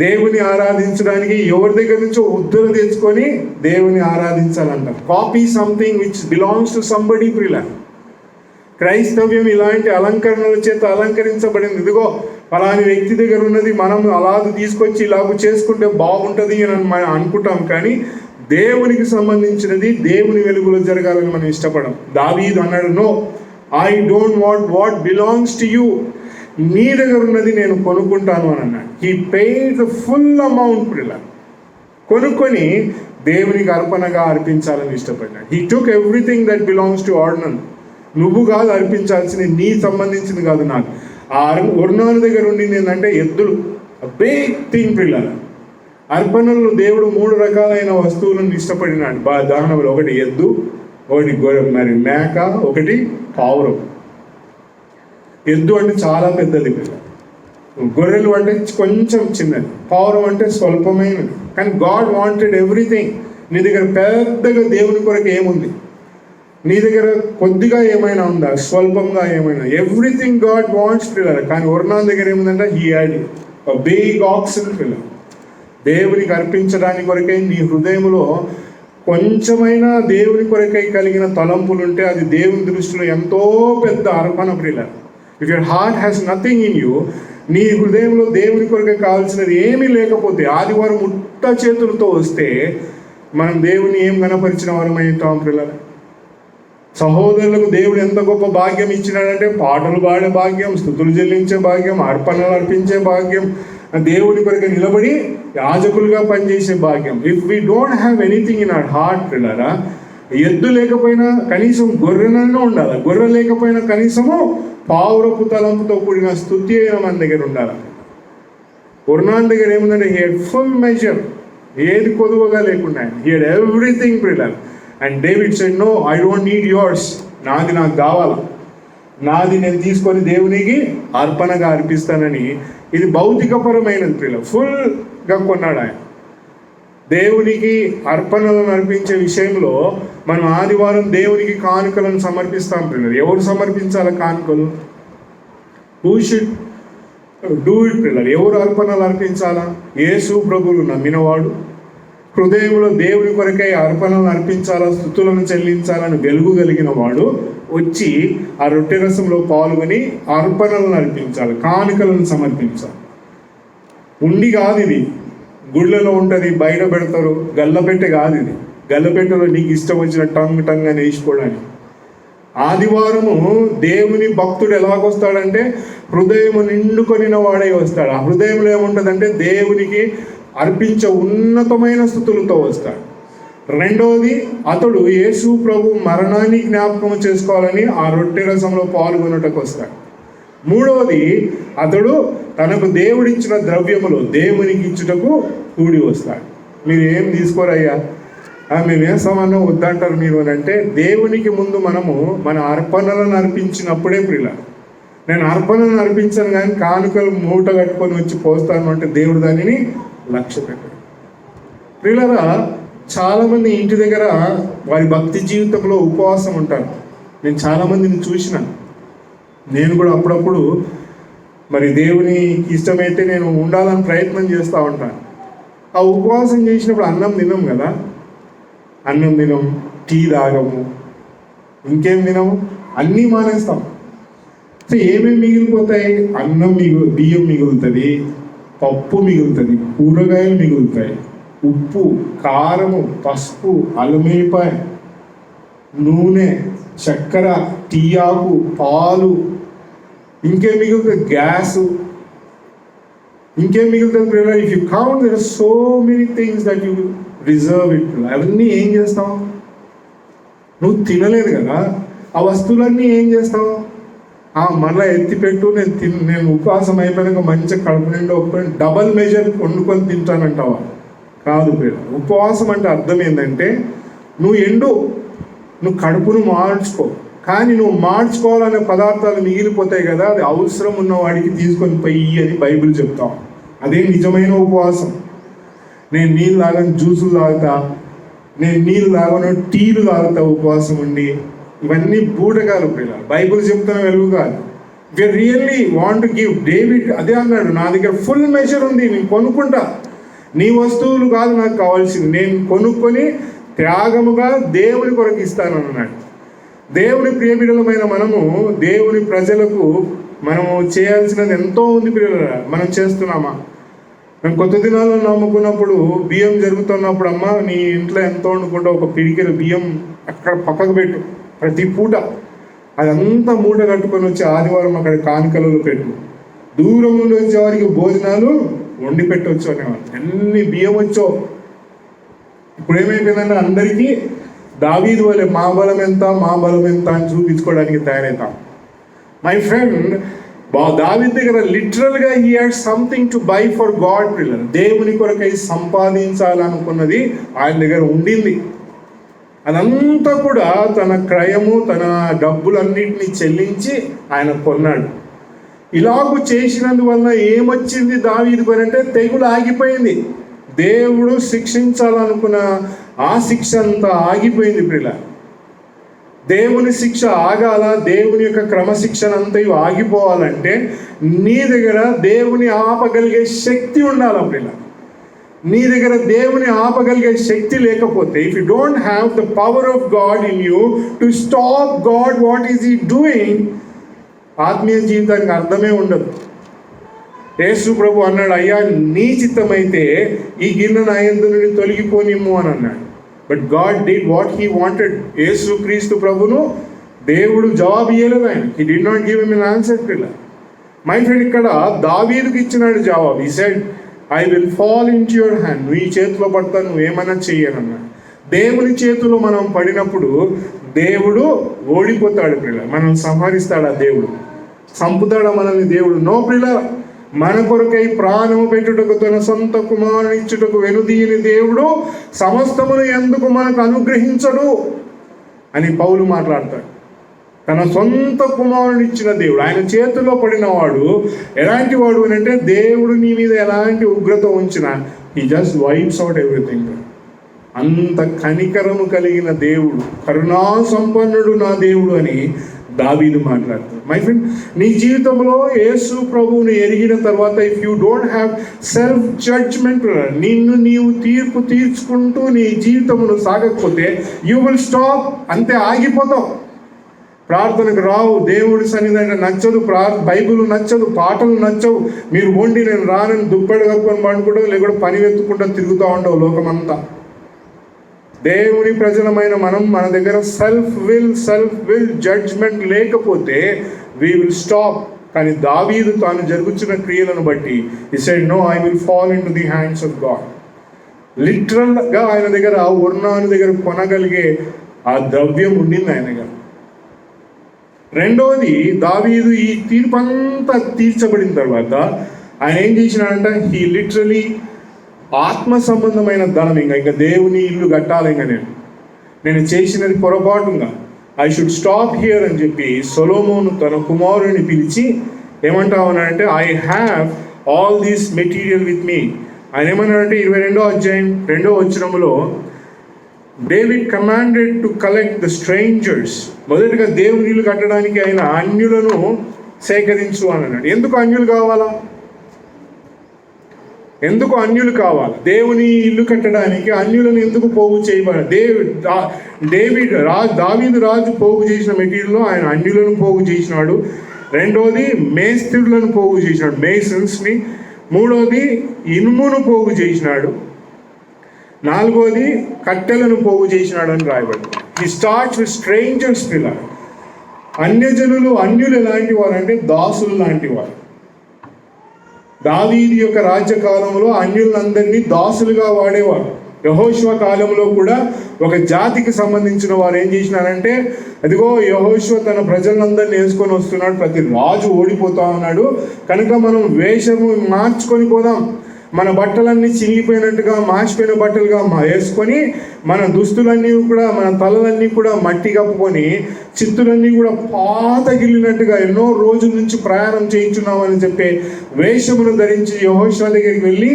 దేవుని ఆరాధించడానికి ఎవరి దగ్గర నుంచో ఉద్ధర తెచ్చుకొని దేవుని ఆరాధించాలంట. Copy something which belongs to somebody ప్రిలా. క్రైస్తవ్యం ఇలాంటి అలంకరణల చేత అలంకరించబడింది. ఇదిగో ఫలాని వ్యక్తి దగ్గర ఉన్నది, మనం అలాగ తీసుకొచ్చి ఇలాగ చేసుకుంటే బాగుంటుంది అని అనుకుంటాం. కానీ దేవునికి సంబంధించినది దేవుని వెలుగులో జరగాలని మనం ఇష్టపడం. దావీదు అన్నాడు, no, I don't want what belongs to you. నీ దగ్గర ఉన్నది నేను కొనుక్కుంటాను అని అన్నాడు. He paid the full amount ప్రిలా, కొనుక్కొని దేవునికి అర్పణగా అర్పించాలని ఇష్టపడ్డాడు. He took everything that belongs to Ornan. నువ్వు కాదు అర్పించాల్సింది, నీ సంబంధించింది కాదు నాకు. ఆ వర్ణాల దగ్గర ఉండింది ఏంటంటే ఎద్దులు, బిగ్ థింగ్ ప్రిలా. అర్పణలు దేవుడు 3 రకాలైన వస్తువులను ఇష్టపడినాడు దహనములు. ఒకటి ఎద్దు, ఒకటి మరి మేక, ఒకటి పావురం. ఎద్దు అంటే చాలా పెద్దది పిల్ల, గొర్రెలు అంటే కొంచెం చిన్నది, పావురం అంటే స్వల్పమైనది. కానీ గాడ్ వాంటెడ్ ఎవ్రీథింగ్. నీ దగ్గర పెద్దగా దేవుని కొరకు ఏముంది, నీ దగ్గర కొద్దిగా ఏమైనా ఉందా, స్వల్పంగా ఏమైనా, ఎవ్రీథింగ్ గాడ్ వాంట్స్ పిల్లలు. కానీ వర్ణాన్ దగ్గర ఏముందంటే, he had a big oxen పిల్లలు. దేవునికి అర్పించడానికి కొరకై నీ హృదయంలో కొంచెమైనా దేవుని కొరకై కలిగిన తలంపులు ఉంటే అది దేవుని దృష్టిలో ఎంతో పెద్ద అర్పణ ప్రియుల. If your heart has nothing in you, నీ హృదయంలో దేవుని కొరకై కావాల్సినది ఏమీ లేకపోతే, ఆదివారం ముట్ట చేతులతో వస్తే మనం దేవుని ఏం గణపరిచిన వారమవుతాం ప్రియుల. సహోదరులకు దేవుడు ఎంత గొప్ప భాగ్యం ఇచ్చినాడంటే, పాటలు పాడే భాగ్యం, స్తుతులు చెల్లించే భాగ్యం, అర్పణలు అర్పించే భాగ్యం, దేవుని కొరకు నిలబడి యాజకులుగా పనిచేసే భాగ్యం. If we don't have anything in our heart పిల్లరా, ఎద్దు లేకపోయినా కనీసం గొర్రెనైనా ఉండాలి, గొర్రె లేకపోయినా కనీసము పావురపు తలంపుతో కూడిన స్తుతి అయిన మన దగ్గర ఉండాలి. వర్ణాన్ దగ్గర ఏముందంటే, హీ హెడ్ ఫుల్ మెజర్, ఏది కొదువగా లేకుండా, హీ హెడ్ ఎవ్రీథింగ్ పిల్లలు. And David said, no, I don't need yours. నాది నాకు కావాలా, నాది నేను తీసుకొని దేవునికి అర్పణగా అర్పిస్తానని. ఇది భౌతికపరమైనది పిల్ల, ఫుల్గా కొన్నాడు ఆయన. దేవునికి అర్పణలను అర్పించే విషయంలో మనం ఆదివారం దేవునికి కానుకలను సమర్పిస్తాం పిల్లలు. ఎవరు సమర్పించాలి కానుకలు? హూ షుడ్ డూ ఇట్ పిల్లలు. ఎవరు అర్పణలు అర్పించాలా? యేసు ప్రభువును నమ్మినవాడు, హృదయంలో దేవుని కొరకై అర్పణలను అర్పించాలా, స్తుతులను చెల్లించాలని వెలుగు కలిగిన వాడు వచ్చి ఆ రొట్టె రసంలో పాల్గొని అర్పణలను అర్పించాలి, కానుకలను సమర్పించాలి. ఉండి కాదు ఇది, గుళ్ళలో ఉంటుంది, బయట పెడతారు, గల్లపెట్టె కాదు ఇది. గల్లపెట్టెలో నీకు ఇష్టం వచ్చిన టంగ్ అని వేసుకోవడానికి. ఆదివారము దేవుని భక్తుడు ఎలాగొస్తాడంటే హృదయము నిండుకొనిన వాడై వస్తాడు. ఆ హృదయంలో ఏముంటుందంటే దేవునికి అర్పించే ఉన్నతమైన స్థుతులతో వస్తాడు. రెండవది, అతడు యేసు ప్రభు మరణాన్ని జ్ఞాపకం చేసుకోవాలని ఆ రొట్టె రసంలో పాల్గొనటకు వస్తాడు. మూడవది, అతడు తనకు దేవుడిచ్చిన ద్రవ్యములో దేవునికి ఇచ్చుటకు కూడి వస్తాడు. మీరు ఏం తీసుకోరయ్యా, మేము వేస్తామన్నా వద్దంటారు మీరు అని అంటే, దేవునికి ముందు మనము మన అర్పణలను అర్పించినప్పుడే ప్రియుల. నేను అర్పణలను అర్పించాను కానీ కానుకలు మూట కట్టుకొని వచ్చి పోస్తాను అంటే దేవుడు దానిని లక్ష్య పెట్టాడు. ప్రియులరా, చాలామంది ఇంటి దగ్గర వారి భక్తి జీవితంలో ఉపవాసం ఉంటారు. నేను చాలామందిని చూసిన, నేను కూడా అప్పుడప్పుడు మరి దేవునికి ఇష్టమైతే నేను ఉండాలని ప్రయత్నం చేస్తూ ఉంటాను. ఆ ఉపవాసం చేసినప్పుడు అన్నం తినం కదా, అన్నం తినం, టీ తాగము, ఇంకేం తినము, అన్నీ మానేస్తాం. సో ఏమేమి మిగిలిపోతాయి? అన్నం బియ్యం మిగులుతుంది, పప్పు మిగులుతుంది, కూరగాయలు మిగులుతాయి, ఉప్పు, కారము, పసుపు, అల్లుమిరపాయ, నూనె, చక్కెర, టీ ఆకు, పాలు, ఇంకేం మిగులుతుంది? గ్యాసు, ఇంకేం మిగులుతుంది? If you count there are so many things that you reserve it. అవన్నీ ఏం చేస్తావు? నువ్వు తినలేదు కదా, ఆ వస్తువులన్నీ ఏం చేస్తావు? మళ్ళీ ఎత్తిపెట్టు, నేను ఉపవాసం అయిపోయాక మంచిగా కడుపు నిండా ఒప్పుకొని డబల్ మెజర్ వండుకొని తింటానంటావా? కాదు ప్రియ. ఉపవాసం అంటే అర్థం ఏంటంటే నువ్వు కడుపును మార్చుకో, కానీ నువ్వు మార్చుకోవాలనే పదార్థాలు మిగిలిపోతాయి కదా, అది అవసరం ఉన్న వాడికి తీసుకొని పోయి అని బైబిల్ చెప్తాం. అదే నిజమైన ఉపవాసం. నేను నీళ్ళు తాగను, జ్యూసులు తాగుతా, నేను నీళ్ళు తాగను, టీలు తాగుతా ఉపవాసం ఉండి, ఇవన్నీ బూటకాలు ప్రియ. బైబిల్ చెప్తున్న వెలుగు కాదు. We really want to give. David అదే అన్నాడు, నా దగ్గర ఫుల్ మెజర్ ఉంది, నేను కొనుక్కుంటా, నీ వస్తువులు కాదు నాకు కావాల్సింది, నేను కొనుక్కొని త్యాగముగా దేవుని కొరకు ఇస్తాను అన్నాడు. దేవుని ప్రియబిడ్డలమైన మనము దేవుని ప్రజలకు మనము చేయాల్సినది ఎంతో ఉంది ప్రియులారా. మనం చేస్తున్నామా? మేము కొత్త దినాల్లో నమ్ముకున్నప్పుడు బియ్యం జరుగుతున్నప్పుడు, అమ్మ నీ ఇంట్లో ఎంత వండుకుంటా, ఒక పిడికెల బియ్యం అక్కడ పక్కకు పెట్టు, ప్రతి పూట అదంతా మూట కట్టుకొని వచ్చి ఆదివారం అక్కడ కానుకలలో పెట్టు, దూరం నుండి వచ్చే వారికి భోజనాలు వండి పెట్టవచ్చు అనేవాళ్ళు. ఎన్ని బియ్యం వచ్చో. ఇప్పుడు ఏమైపోయిందంటే అందరికీ దావీదు వలె మా బలం ఎంత అని చూపించుకోవడానికి తయారవుతాం. మై ఫ్రెండ్, దావీదు దగ్గర లిటరల్గా he had something to buy for God pillar. దేవుని కొరకై సంపాదించాలనుకున్నది ఆయన దగ్గర ఉండింది. అదంతా కూడా తన క్రయము, తన డబ్బులన్నింటినీ చెల్లించి ఆయన కొన్నాడు. ఇలాగూ చేసినందువల్ల ఏమొచ్చింది దావీదుకు అంటే, తెగులు ఆగిపోయింది. దేవుడు శిక్షించాలనుకున్న ఆ శిక్ష అంతా ఆగిపోయింది ప్రియుల. దేవుని శిక్ష ఆగాల, దేవుని యొక్క క్రమశిక్షణ అంతా ఆగిపోవాలంటే నీ దగ్గర దేవుని ఆపగలిగే శక్తి ఉండాలి ప్రియుల. నీ దగ్గర దేవుని ఆపగలిగే శక్తి లేకపోతే, if you don't have the power of God in you to stop God what is he doing, ఆత్మీయ జీవితానికి అర్థమే ఉండదు. యేసు ప్రభు అన్నాడు, అయ్యా నీ చిత్తమైతే ఈ గిన్నె నా యందు నుండి తొలగిపోనిమ్ము అని అన్నాడు. But God did what he wanted. యేసు క్రీస్తు ప్రభును దేవుడు జవాబు ఇయ్యలేదు ఆయన. He did not give him an answer పిల్ల. మై ఫ్రెండ్, ఇక్కడ దావీదుకి ఇచ్చినాడు జవాబు. He said, I will fall into your hand. నీ చేతిలో పడతా, నువ్వేమన్నా చెయ్యనన్నాడు. దేవుని చేతిలో మనం పడినప్పుడు దేవుడు ఓడిపోతాడు పిల్ల. మనం సంహరిస్తాడు ఆ దేవుడు, చంపుతాడు మనల్ని దేవుడు. నో పిల్ల, మన కొరకై ప్రాణము పెట్టుటకు తన సొంత కుమారుని ఇచ్చుటకు వెనుదీయని దేవుడు సమస్తమును ఎందుకు మనకు అనుగ్రహించడు అని పౌలు మాట్లాడతాడు. తన సొంత కుమారుని ఇచ్చిన దేవుడు, ఆయన చేతిలో పడినవాడు ఎలాంటి వాడు అని అంటే, దేవుడు నీ మీద ఎలాంటి ఉగ్రత ఉంచినా he just wipes out everything. అంత కనికరము కలిగిన దేవుడు, కరుణా సంపన్నుడు నా దేవుడు అని దావీదు మాట్లాడుతాడు. మై ఫ్రెండ్, నీ జీవితంలో యేసు ప్రభువుని ఎరిగిన తర్వాత if you don't have self judgement, నిన్ను నీవు తీర్పు తీర్చుకుంటూ నీ జీవితమును సాగకపోతే యూ విల్ స్టాప్, అంతే ఆగిపోతావు. ప్రార్థనకు రావు, దేవుడి సన్నిధి నచ్చదు, బైబిల్ నచ్చదు, పాటలు నచ్చవు, మీరు వండి నేను రానని దుప్పటి కప్పుకొని పండుకుంటావు, లేకుంటే పని వెతుక్కుంటూ తిరుగుతూ ఉంటావు లోకమంతా. దేవుని ప్రజలమైన మనం, మన దగ్గర సెల్ఫ్ విల్ జడ్జ్మెంట్ లేకపోతే వీ విల్ స్టాప్. కానీ దావీదు తాను జరుగుతున్న క్రియలను బట్టి he said, no, I will fall into the hands of God. లిటరల్గా ఆయన దగ్గర ఒర్నాను దగ్గర కొనగలిగే ఆ ద్రవ్యం ఉండింది ఆయన దగ్గర. రెండవది, దావీదు ఈ తీర్పంతా తీర్చబడిన తర్వాత ఆయన ఏం చేసినాడంటే హీ లిటరలీ ఆత్మ సంబంధమైన ధనం, ఇంకా దేవుని ఇల్లు కట్టాలి, ఇంకా నేను చేసినది పొరపాటుగా, ఐ షుడ్ స్టాప్ హియర్ అని చెప్పి సొలొమోను తన కుమారుని పిలిచి ఏమంటామన్నాడంటే I have all these material with me. ఆయన ఏమన్నాడంటే 22వ అధ్యాయం 2వ వచనములో David commanded to collect the strangers. మొదటిగా దేవుని ఇల్లు కట్టడానికి ఆయన అన్యులను సేకరించు అని అన్నాడు. ఎందుకు అన్యులు కావాలా? ఎందుకు అన్యులు కావాలి? దేవుని ఇల్లు కట్టడానికి అన్యులను ఎందుకు పోగు చేయబడాలి? దావీదు రాజు పోగు చేసిన మెటీరియల్లో ఆయన అన్యులను పోగు చేసినాడు. రెండోది మేస్త్రులను పోగు చేసినాడు, మేసన్స్ని. మూడోది ఇనుమును పోగు చేసినాడు. నాలుగోది కట్టెలను పోగు చేసినాడు అని రాయబడింది. He starts with strangers pillar. అన్యజనులు, అన్యులు ఎలాంటి వారు అంటే దాసులు లాంటి వారు. దావీదు యొక్క రాజ్య కాలంలో అన్యులందరినీ దాసులుగా వాడేవారు. యెహోషువ కాలంలో కూడా ఒక జాతికి సంబంధించిన వారు ఏం చేసినారంటే, అదిగో యెహోషువ తన ప్రజలందరినీ వేసుకొని వస్తున్నాడు, ప్రతి రాజు ఓడిపోతా ఉన్నాడు, కనుక మనం వేషము మార్చుకొని పోదాం, మన బట్టలన్నీ చినిగిపోయినట్టుగా మార్చిపోయిన బట్టలుగా వేసుకొని మన దుస్తులన్నీ కూడా, మన తలలన్నీ కూడా మట్టి కప్పుకొని, చిత్తులన్నీ కూడా పాతగిల్లినట్టుగా ఎన్నో రోజుల నుంచి ప్రయాణం చేయించున్నామని చెప్పే వేషమును ధరించి యెహోషువ దగ్గరికి వెళ్ళి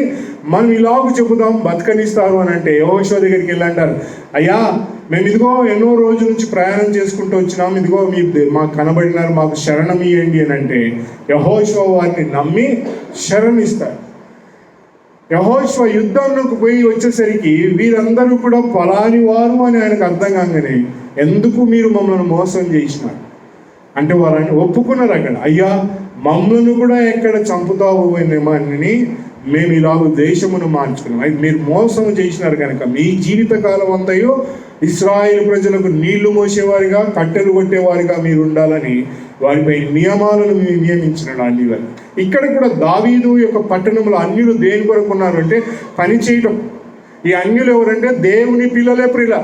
మనం ఇలాగ చెబుదాం బతకనిస్తారు అని అంటే, యెహోషువ దగ్గరికి వెళ్ళి అంటారు, అయ్యా మేము ఇదిగో ఎన్నో రోజుల నుంచి ప్రయాణం చేసుకుంటూ వచ్చినాం, ఇదిగో మాకు కనబడినారు, మాకు శరణం ఇవ్వండి అని అంటే యెహోషువ వారిని నమ్మి శరణిస్తారు. యెహోషువ యుద్ధంలోకి పోయి వచ్చేసరికి వీరందరూ కూడా ఫలాని వారు అని ఆయనకు అర్థం కాగానే, ఎందుకు మీరు మమ్మల్ని మోసం చేసినారు అంటే వాళ్ళని ఒప్పుకున్నారు. అక్కడ అయ్యా మమ్మల్ని కూడా ఎక్కడ చంపుతావు అని మేము ఇలాగ దేశమును మార్చుకున్నాం, అయితే మీరు మోసం చేసినారు కనుక మీ జీవితకాలం అంతయో ఇశ్రాయేలు ప్రజలకు నీళ్లు మోసేవారిగా, కట్టెలు కొట్టేవారిగా మీరు ఉండాలని వారిపై నియమాలను నియమించినాడు అన్యులను. ఇక్కడ కూడా దావీదు యొక్క పట్టణంలో అన్యులు దేని కొరకు ఉన్నారు అంటే పని చేయటం. ఈ అన్యులు ఎవరంటే దేవుని పిల్లలే ప్రియుల.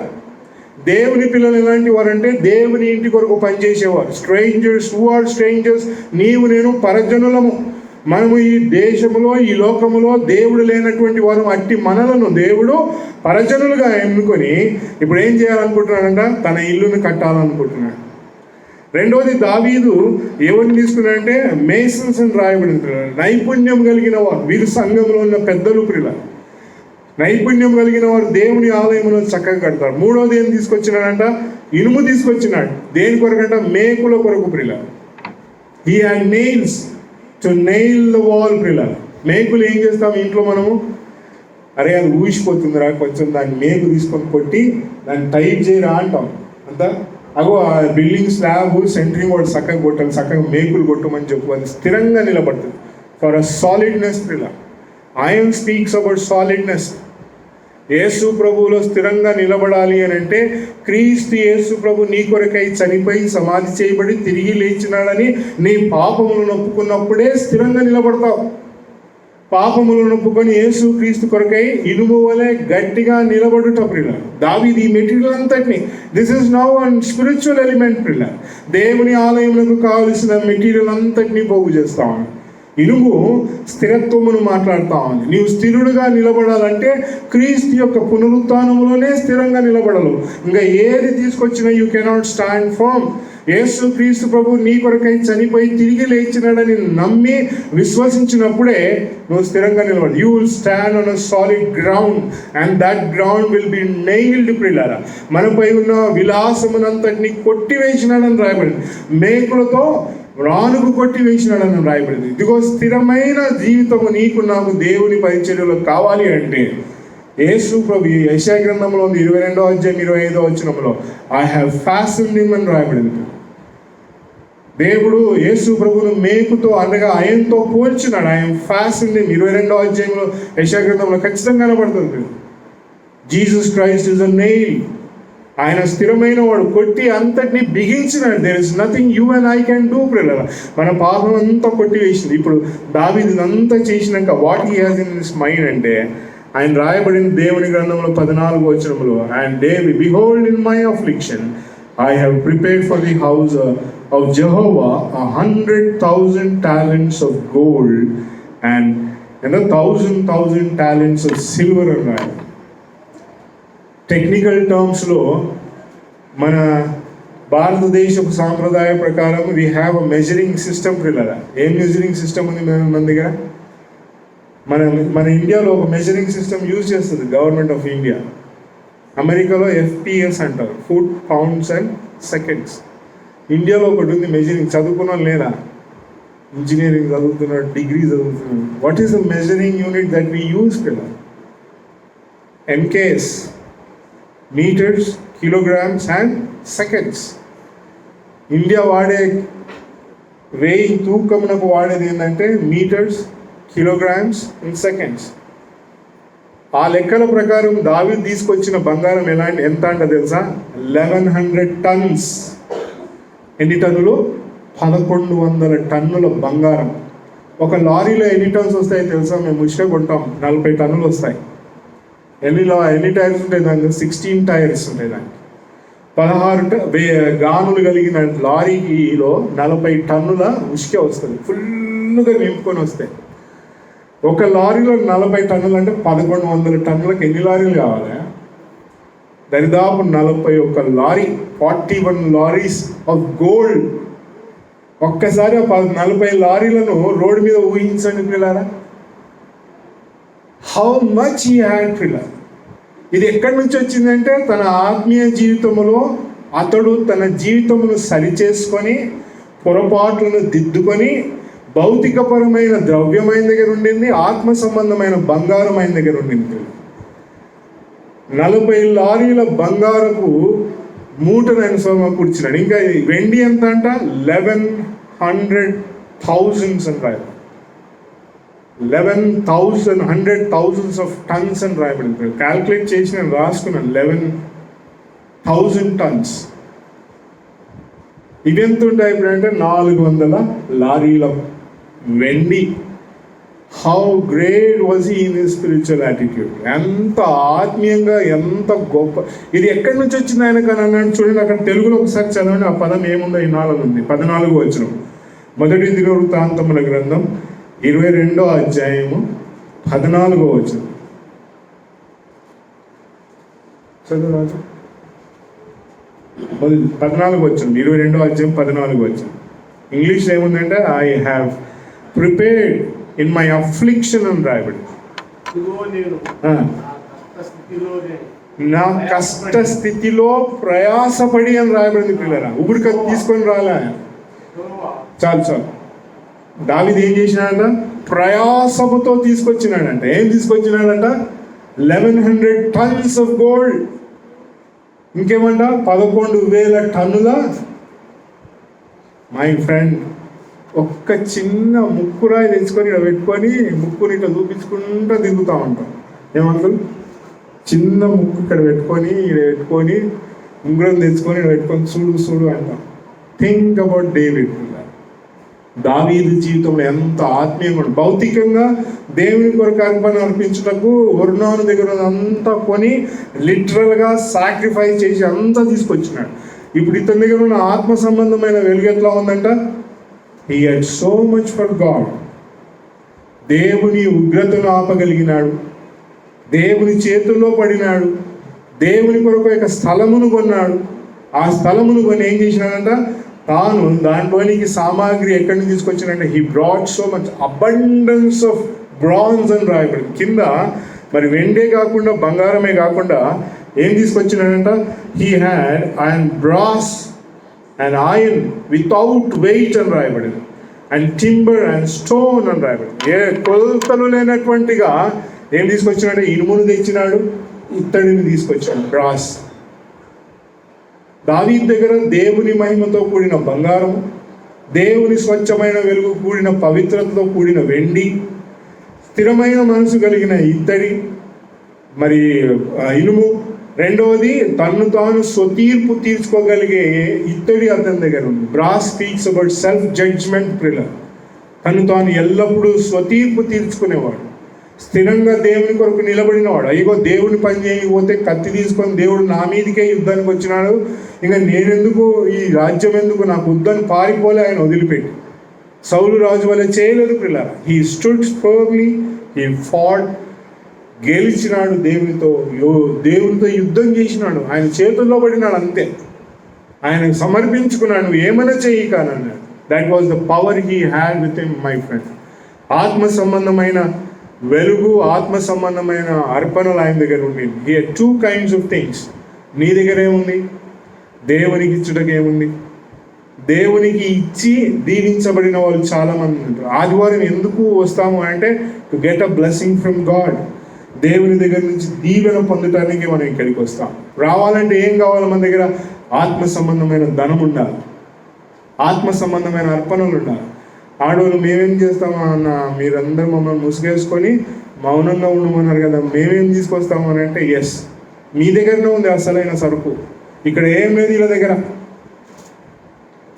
దేవుని పిల్లలు ఎలాంటి వారంటే దేవుని ఇంటి కొరకు పనిచేసేవారు. స్ట్రేంజర్స్, హూ ఆర్ స్ట్రేంజర్స్, నీవు నేను పరజనులము. మనము ఈ దేశంలో, ఈ లోకములో దేవుడు లేనటువంటి వారు, అట్టి మనలను దేవుడు పరజనులుగా ఎన్నుకొని ఇప్పుడు ఏం చేయాలనుకుంటున్నాడంట, తన ఇల్లును కట్టాలనుకుంటున్నాడు. రెండవది, దావీదు ఎవరిని తీసుకున్నాడంటే మేసన్స్ అని రాయబడింది, నైపుణ్యం కలిగిన వారు. వీరు సంఘంలో ఉన్న పెద్దలు ప్రియుల, నైపుణ్యం కలిగిన వారు దేవుని ఆలయంలో చక్కగా కడతారు. మూడవది ఏం తీసుకొచ్చినాడంట, ఇనుము తీసుకొచ్చినాడు. దేని కొరకంట, మేకుల కొరకు ప్రియుల. He had nails to nail the wall ప్రియుల. మేకులు ఏం చేస్తాం ఇంట్లో మనము, అరే అది ఊసిపోతుందిరా, కొంచెం దాన్ని మేకు తీసుకొని కొట్టి దాన్ని టైట్ చేయరా అంటాం అంతా. అగో ఆ బిల్డింగ్ స్లాబ్ సెంట్రింగ్ వాడు చక్కగా కొట్టాలి, చక్కగా మేకులు కొట్టమని చెప్పు, అది స్థిరంగా నిలబడుతుంది. ఫర్ అ సాలిడ్నెస్ ప్రియుల. I am speaks about solidness. యేసు ప్రభువులో స్థిరంగా నిలబడాలి అని అంటే, క్రీస్తు యేసు ప్రభు నీ కొరకై చనిపోయి సమాధి చేయబడి తిరిగి లేచినాడని నీ పాపములను ఒప్పుకున్నప్పుడే స్థిరంగా నిలబడతావు. పాపములను ఒప్పుకొని యేసు క్రీస్తు కొరకై ఇనుము వలె గట్టిగా నిలబడుట ప్రియుల. దావీదు ఈ మెటీరియల్ అంతటిని, this is now an spiritual element ప్రియుల. దేవుని ఆలయములకు కావలసిన మెటీరియల్ అంతటినీ పోగు చేస్తాము. ఇనుము స్థిరత్వమును మాట్లాడుతూ ఉంది. నీవు స్థిరుడుగా నిలబడాలంటే క్రీస్తు యొక్క పునరుత్థానంలోనే స్థిరంగా నిలబడలు. ఇంకా ఏది తీసుకొచ్చినా యూ కెనాట్ స్టాండ్ ఫర్మ్. యేసు క్రీస్తు ప్రభు నీ కొరకై చనిపోయి తిరిగి లేచినాడని నమ్మి విశ్వసించినప్పుడే నువ్వు స్థిరంగా నిలబడు. You will stand on a solid ground and that ground will be nailed. ప్రియులారా, మనపై ఉన్న విలాసమునంతటిని కొట్టివేసినాడని రాయబడింది. మేకులతో రానుకు కొట్టి వేసినాడని రాయబడింది. ఇదిగో స్థిరమైన జీవితము నీకు నాకు దేవుని పరిచర్యలో కావాలి అంటే యేసు ప్రభు యెషయా గ్రంథంలో 22వ అధ్యాయం 25వ వచనంలో ఐ హ్యావ్ ఫాస్టెన్డ్ హిమ్ అని రాయబడింది. దేవుడు యేసు ప్రభువును మేకుతో అనగా ఆయనతో పోల్చినాడు. ఆయన ఫాస్టెన్డ్ హిమ్ 22వ అధ్యాయంలో యెషయా గ్రంథంలో ఖచ్చితంగా కనబడుతుంది. Jesus Christ is a nail. ఆయన స్థిరమైన వాడు, కొట్టి అంతటిని బిగించినాడు. There is nothing you and I can do. ప్రియులారా, మన పాపం అంతా కొట్టి వేసింది. ఇప్పుడు దావీదు ఇదంతా చేసినాక what he has in his mind అంటే ఆయన రాయబడిన దేవుని గ్రంథంలో 14వ వచనంలో and David behold in my affliction I have prepared for the house of Jehovah 100,000 talents of gold and 1,000 talents of silver అని రాయాలి. టెక్నికల్ టర్మ్స్లో మన భారతదేశపు సాంప్రదాయ ప్రకారం we have a measuring system. పిల్లల ఏం మెజరింగ్ సిస్టమ్ ఉంది మన దగ్గర? మన ఇండియాలో ఒక మెజరింగ్ సిస్టమ్ యూజ్ చేస్తుంది గవర్నమెంట్ ఆఫ్ ఇండియా. అమెరికాలో FPS అంటారు, ఫుట్, పౌండ్స్ అండ్ సెకండ్స్. ఇండియాలో ఒకటి ఉంది మెజరింగ్. చదువుకున్నాను లేదా? ఇంజనీరింగ్ చదువుతున్నాడు, డిగ్రీ చదువుతున్నాడు. What is the measuring unit that we use? పిల్లల MKS, metres, kilograms and seconds. India వాడే వేయి తూకమునకు వాడేది ఏంటంటే మీటర్స్, కిలోగ్రామ్స్ అండ్ సెకండ్స్. ఆ లెక్కల ప్రకారం దావీదు తీసుకొచ్చిన బంగారం ఎంత అంట తెలుసా? 1100 tons. ఎన్ని టన్నులు? 1100 టన్నుల బంగారం. ఒక లారీలో ఎన్ని టన్స్ వస్తాయి తెలుసా? మేము ఉష్క కొంటాం, 40 టన్నులు వస్తాయి. ఎన్ని టైర్స్ ఉంటాయి దానికి? 16 టైర్స్ ఉంటాయి దానికి. 16 గానులు కలిగిన లారీలో 40 టన్నుల ఉష్క వస్తుంది. ఫుల్గా నింపుకొని వస్తాయి. ఒక లారీలో 40 టన్నులు అంటే 1100 టన్నులకు ఎన్ని లారీలు కావాలి? దరిదాపు 41 లారీ, 41 లారీస్ ఆఫ్ గోల్డ్. ఒక్కసారి 40 లారీలను రోడ్డు మీద ఊహించండి పిల్లారా. How much he had pillar. ఇది ఎక్కడి నుంచి వచ్చిందంటే తన ఆత్మీయ జీవితంలో అతడు తన జీవితమును సరిచేసుకొని పొరపాట్లను దిద్దుకొని భౌతికపరమైన ద్రవ్యం ఆయన దగ్గర ఉండింది, ఆత్మ సంబంధమైన బంగారం ఆయన దగ్గర ఉండింది. 40 లారీల బంగారపు మూటను ఆయన సమకూర్చినాడు. ఇంకా వెండి ఎంత అంట? 1100,000 అని రాయాలి. 100,000 of tons అని రాయబడింది. క్యాల్కులేట్ చేసి నేను రాసుకున్నాను. 11,000 tons. ఇది ఎంత ఉంటాయి ఇప్పుడు అంటే 400 లారీల వెండి. How great was he in his spiritual attitude. ఎంత ఆత్మీయంగా, ఎంత గొప్ప. ఇది ఎక్కడి నుంచి వచ్చింది ఆయనకు అని అన్నాడు. చూడండి అక్కడ తెలుగులో ఒకసారి చదవండి. ఆ పదం ఏముందో ఈ 4 ఉంది. 14వ వచనం, మొదటి దినవృత్తాంతముల గ్రంథం 22వ అధ్యాయము 14వ వచనం. చదువు రాజు. 14వ వచనం, 22వ అధ్యాయం 14వ వచనం. ఇంగ్లీష్ ఏముందంటే I have prepared in my affliction అని రాయబడి. నా కష్ట స్థితిలో ప్రయాసపడి అని రాయబడింది పిల్లరా. ఉబుడిక తీసుకొని రాలే. చాలు. దావీదు ఏం చేసినాడంట? ప్రయాసముతో తీసుకొచ్చినాడంట. ఏం తీసుకొచ్చినాడంట? 1100 tons of gold. ఇంకేమంట? 11,000 టన్నుల. మై ఫ్రెండ్, ఒక్క చిన్న ముక్కురాయి తెచ్చుకొని ఇక్కడ పెట్టుకొని ముక్కుని ఇట్లా చూపించుకుంటూ దిగుతూ ఉంటాం. ఏమంటారు? చిన్న ముక్కు ఇక్కడ పెట్టుకొని ఉంగరం తెచ్చుకొని ఇక్కడ పెట్టుకొని చూడు అంటాం. Think about David. దావీదు జీవితంలో ఎంత ఆత్మీయంగా, భౌతికంగా దేవుని కొరకు అర్పించుటకు ఒర్నాను దగ్గర అంతా కొని లిటరల్గా సాక్రిఫైస్ చేసి అంతా తీసుకొచ్చినాడు. ఇప్పుడు ఇతని దగ్గర ఉన్న ఆత్మ సంబంధమైన వెలుగు ఎట్లా ఉందంట? He had so much for God. దేవుని ఉగ్రతను ఆపగలిగినాడు, దేవుని చేతుల్లో పడినాడు, దేవుని కొరకు ఒక స్థలమును కొన్నాడు. ఆ స్థలమును కొని ఏం చేసినాడంట, తాను దాంట్లోనికి సామాగ్రి ఎక్కడి నుంచి తీసుకొచ్చినంటే he brought so much abundance of bronze అని రాయబడి కింద. మరి వెండే కాకుండా బంగారమే కాకుండా ఏం తీసుకొచ్చినాడంట, he had and brass and iron without weight అని రాయబడింది, అండ్ టింబర్ అండ్ స్టోన్ అని రాయబడింది. ఏ కొలతలు లేనటువంటిగా ఏం తీసుకొచ్చినాడు, ఇనుమును తెచ్చినాడు, ఇత్తడిని తీసుకొచ్చాడు, బ్రాస్. దావీదు దగ్గర దేవుని మహిమతో కూడిన బంగారం, దేవుని స్వచ్ఛమైన వెలుగు కూడిన పవిత్రతతో కూడిన వెండి, స్థిరమైన మనసు కలిగిన ఇత్తడి, మరి ఇనుము. రెండవది తన్ను తాను స్వతీర్పు తీర్చుకోగలిగే ఇత్తడి అతని దగ్గర ఉంది. Brass speaks about self judgement pillar. తను తాను ఎల్లప్పుడూ స్వతీర్పు తీర్చుకునేవాడు, స్థిరంగా దేవుని కొరకు నిలబడినవాడు. అయ్యో దేవుని పని చేయకపోతే కత్తి తీసుకొని దేవుడు నా మీదకే యుద్ధానికి వచ్చినాడు, ఇంకా నేనెందుకు, ఈ రాజ్యం ఎందుకు, నాకు యుద్ధాన్ని పారిపోలే ఆయన వదిలిపెట్టి. సౌలు రాజు వల్ల చేయలేదు పిల్లల. He stood firmly, he fought, గెలిచినాడు దేవునితో యుద్ధం చేసినాడు, ఆయన చేతుల్లో పడినాడు, అంతే. ఆయనకు సమర్పించుకున్నాడు, నువ్వు ఏమైనా చెయ్యి కానన్నాడు. That was the power he had with him my friend. ఆత్మ సంబంధమైన వెలుగు, ఆత్మ సంబంధమైన అర్పణలు ఆయన దగ్గర ఉండేది. He had 2 kinds of things. నీ దగ్గర ఏముంది, దేవునికి ఇచ్చుటకు ఏముంది. దేవునికి ఇచ్చి దీవించబడిన వాళ్ళు చాలామంది ఉంటారు. ఆదివారం ఎందుకు వస్తాము అంటే to get a blessing from God. దేవుని దగ్గర నుంచి దీవెన పొందటానికి మనం ఇక్కడికి వస్తాం. రావాలంటే ఏం కావాలి, మన దగ్గర ఆత్మ సంబంధమైన ధనం ఉండాలి, ఆత్మ సంబంధమైన అర్పణలు ఉండాలి. ఆడవాళ్ళు మేమేం చేస్తామా అన్న, మీరందరూ మమ్మల్ని ముసుగేసుకొని మౌనంగా ఉండమన్నారు కదా, మేమేం తీసుకొస్తాము అని అంటే, ఎస్, మీ దగ్గరనే ఉంది అసలైన సరుకు. ఇక్కడ ఏం లేదు వీళ్ళ దగ్గర.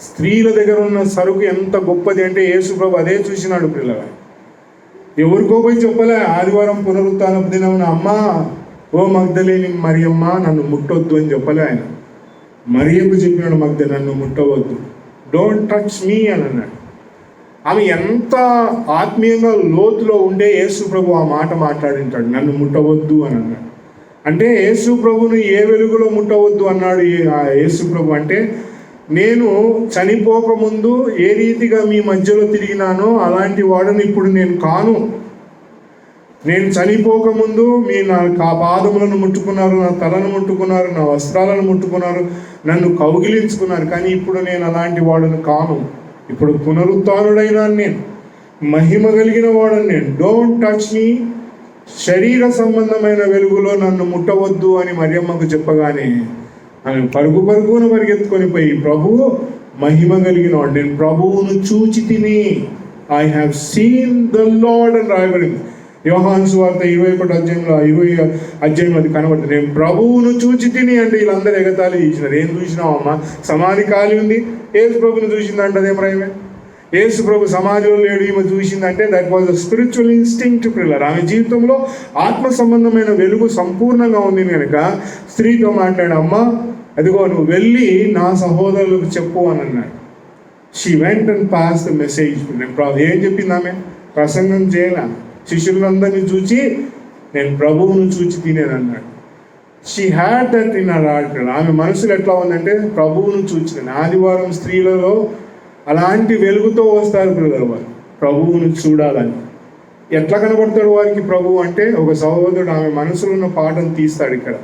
స్త్రీల దగ్గర ఉన్న సరుకు ఎంత గొప్పది అంటే యేసు ప్రభు అదే చూసినాడు పిల్లగా. ఎవరికో పోయి చెప్పలే, ఆదివారం పునరుత్థానపు దినమున అమ్మా ఓ మగ్దలేని మరియమ్మ నన్ను ముట్టొద్దు అని చెప్పలే ఆయన. మరియకు చెప్పినాడు, నన్ను ముట్టవద్దు, డోంట్ టచ్ మీ అని అన్నాడు. ఆమె ఎంత ఆత్మీయంగా లోతులో ఉండే యేసు ప్రభు ఆ మాట మాట్లాడింటాడు, నన్ను ముట్టవద్దు అని అన్నాడు. అంటే యేసు ప్రభును ఏ వెలుగులో ముట్టవద్దు అన్నాడు యేసు ప్రభు అంటే, నేను చనిపోకముందు ఏ రీతిగా మీ మధ్యలో తిరిగినానో అలాంటి వాడని ఇప్పుడు నేను కాను. నేను చనిపోకముందు మీరు నా పాదములను ముట్టుకున్నారు, నా తలను ముట్టుకున్నారు, నా వస్త్రాలను ముట్టుకున్నారు, నన్ను కౌగిలించుకున్నారు, కానీ ఇప్పుడు నేను అలాంటి వాడను కాను. ఇప్పుడు పునరుత్థానుడైనా నేను, మహిమ కలిగిన వాడని నేను. డోంట్ టచ్ మీ, శరీర సంబంధమైన వెలుగులో నన్ను ముట్టవద్దు అని మరియమ్మకు చెప్పగానే ఆమె పరుగున పరిగెత్తుకొని పోయి, ప్రభువు మహిమ కలిగిన వాడు, నేను ప్రభువును చూచి తిని, I have seen the lord అని రాయబడింది. యోహాను సువార్త 21 అధ్యాయంలో అది కనబడుతుంది. నేను ప్రభువును చూచి తిని అంటే వీళ్ళందరూ ఎగతాళి చేసినారు. ఏం చూసినావమ్మా, సమాధి ఖాళీ ఉంది, యేసు ప్రభుని చూసిందంటే అదేం రాయమే. యేసు ప్రభు సమాజంలో లేడు, ఈమె చూసిందంటే that was a spiritual instinct pillar. ఆమె జీవితంలో ఆత్మ సంబంధమైన వెలుగు సంపూర్ణంగా ఉంది కనుక స్త్రీతో మాట్లాడు, అమ్మా అదిగో నువ్వు వెళ్ళి నా సహోదరులకు చెప్పు అని అన్నాడు. She went and pass the message. ఏం చెప్పింది ఆమె, ప్రసంగం చేయాల, శిష్యులందరినీ చూచి నేను ప్రభువును చూచి తినేది అన్నాడు. She had that in her heart. ఆమె మనసులో ఎట్లా ఉందంటే ప్రభువును చూచిన. ఆదివారం స్త్రీలలో అలాంటి వెలుగుతో వస్తారు పిల్లలు, వారు ప్రభువును చూడాలని. ఎట్లా కనబడతాడు వారికి ప్రభువు అంటే, ఒక సహోదరుడు ఆమె మనసులో ఉన్న పాటను తీస్తాడు. ఇక్కడ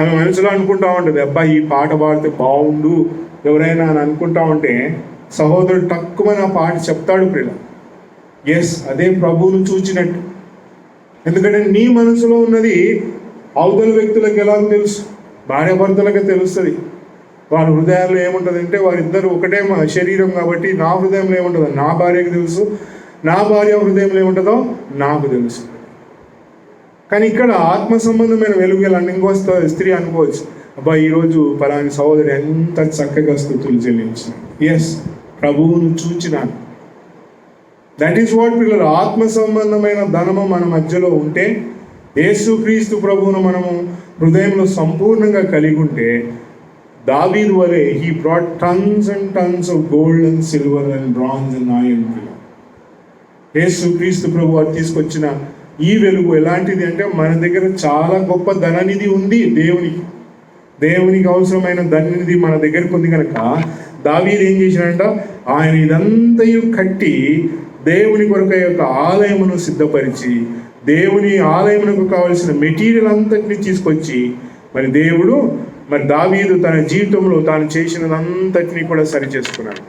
ఆమె మనసులో అనుకుంటా ఉంటుంది, అబ్బాయి ఈ పాట పాడితే బాగుండు ఎవరైనా అని అనుకుంటా ఉంటే సహోదరుడు తక్కువని ఆ పాట చెప్తాడు పిల్ల. ఎస్, అదే ప్రభువును చూచినట్టు. ఎందుకంటే నీ మనసులో ఉన్నది అవతల వ్యక్తులకు ఎలా తెలుసు, భార్యాభర్తలకే తెలుస్తుంది. వారి హృదయాల్లో ఏముంటుంది అంటే, వారిద్దరు ఒకటే శరీరం కాబట్టి నా హృదయంలో ఏముంటుందో నా భార్యకు తెలుసు, నా భార్య హృదయంలో ఏముంటుందో నాకు తెలుసు. కానీ ఇక్కడ ఆత్మ సంబంధమైన వెలుగు ఎలా ఇంకో స్త్రీ అనుకోవచ్చు, అబ్బా ఈరోజు పలాని సహోదరి ఎంత చక్కగా స్తుతులు చెల్లించిన. ఎస్, ప్రభువును చూచినాను. దట్ ఈస్ వాట్ పిల్లలు. ఆత్మ సంబంధమైన ధనము మన మధ్యలో ఉంటే, యేసుక్రీస్తు ప్రభువును మనము హృదయంలో సంపూర్ణంగా కలిగి ఉంటే, దావీదు వలె he brought tons and tons of gold and silver and bronze and iron. యేసు క్రీస్తు ప్రభు వారు తీసుకొచ్చిన ఈ వెలుగు ఎలాంటిది అంటే, మన దగ్గర చాలా గొప్ప ధననిధి ఉంది. దేవునికి అవసరమైన ధననిధి మన దగ్గరకు ఉంది కనుక దావీదు ఏం చేసినాడంట, ఆయన ఇదంతయు కట్టి దేవుని కొరకు యొక్క ఆలయమును సిద్ధపరిచి, దేవుని ఆలయమునకు కావలసిన మెటీరియల్ అంతటిని తీసుకొచ్చి, మరి దావీదు తన జీవితంలో తాను చేసినదంతటిని కూడా సరి చేసుకున్నాడు.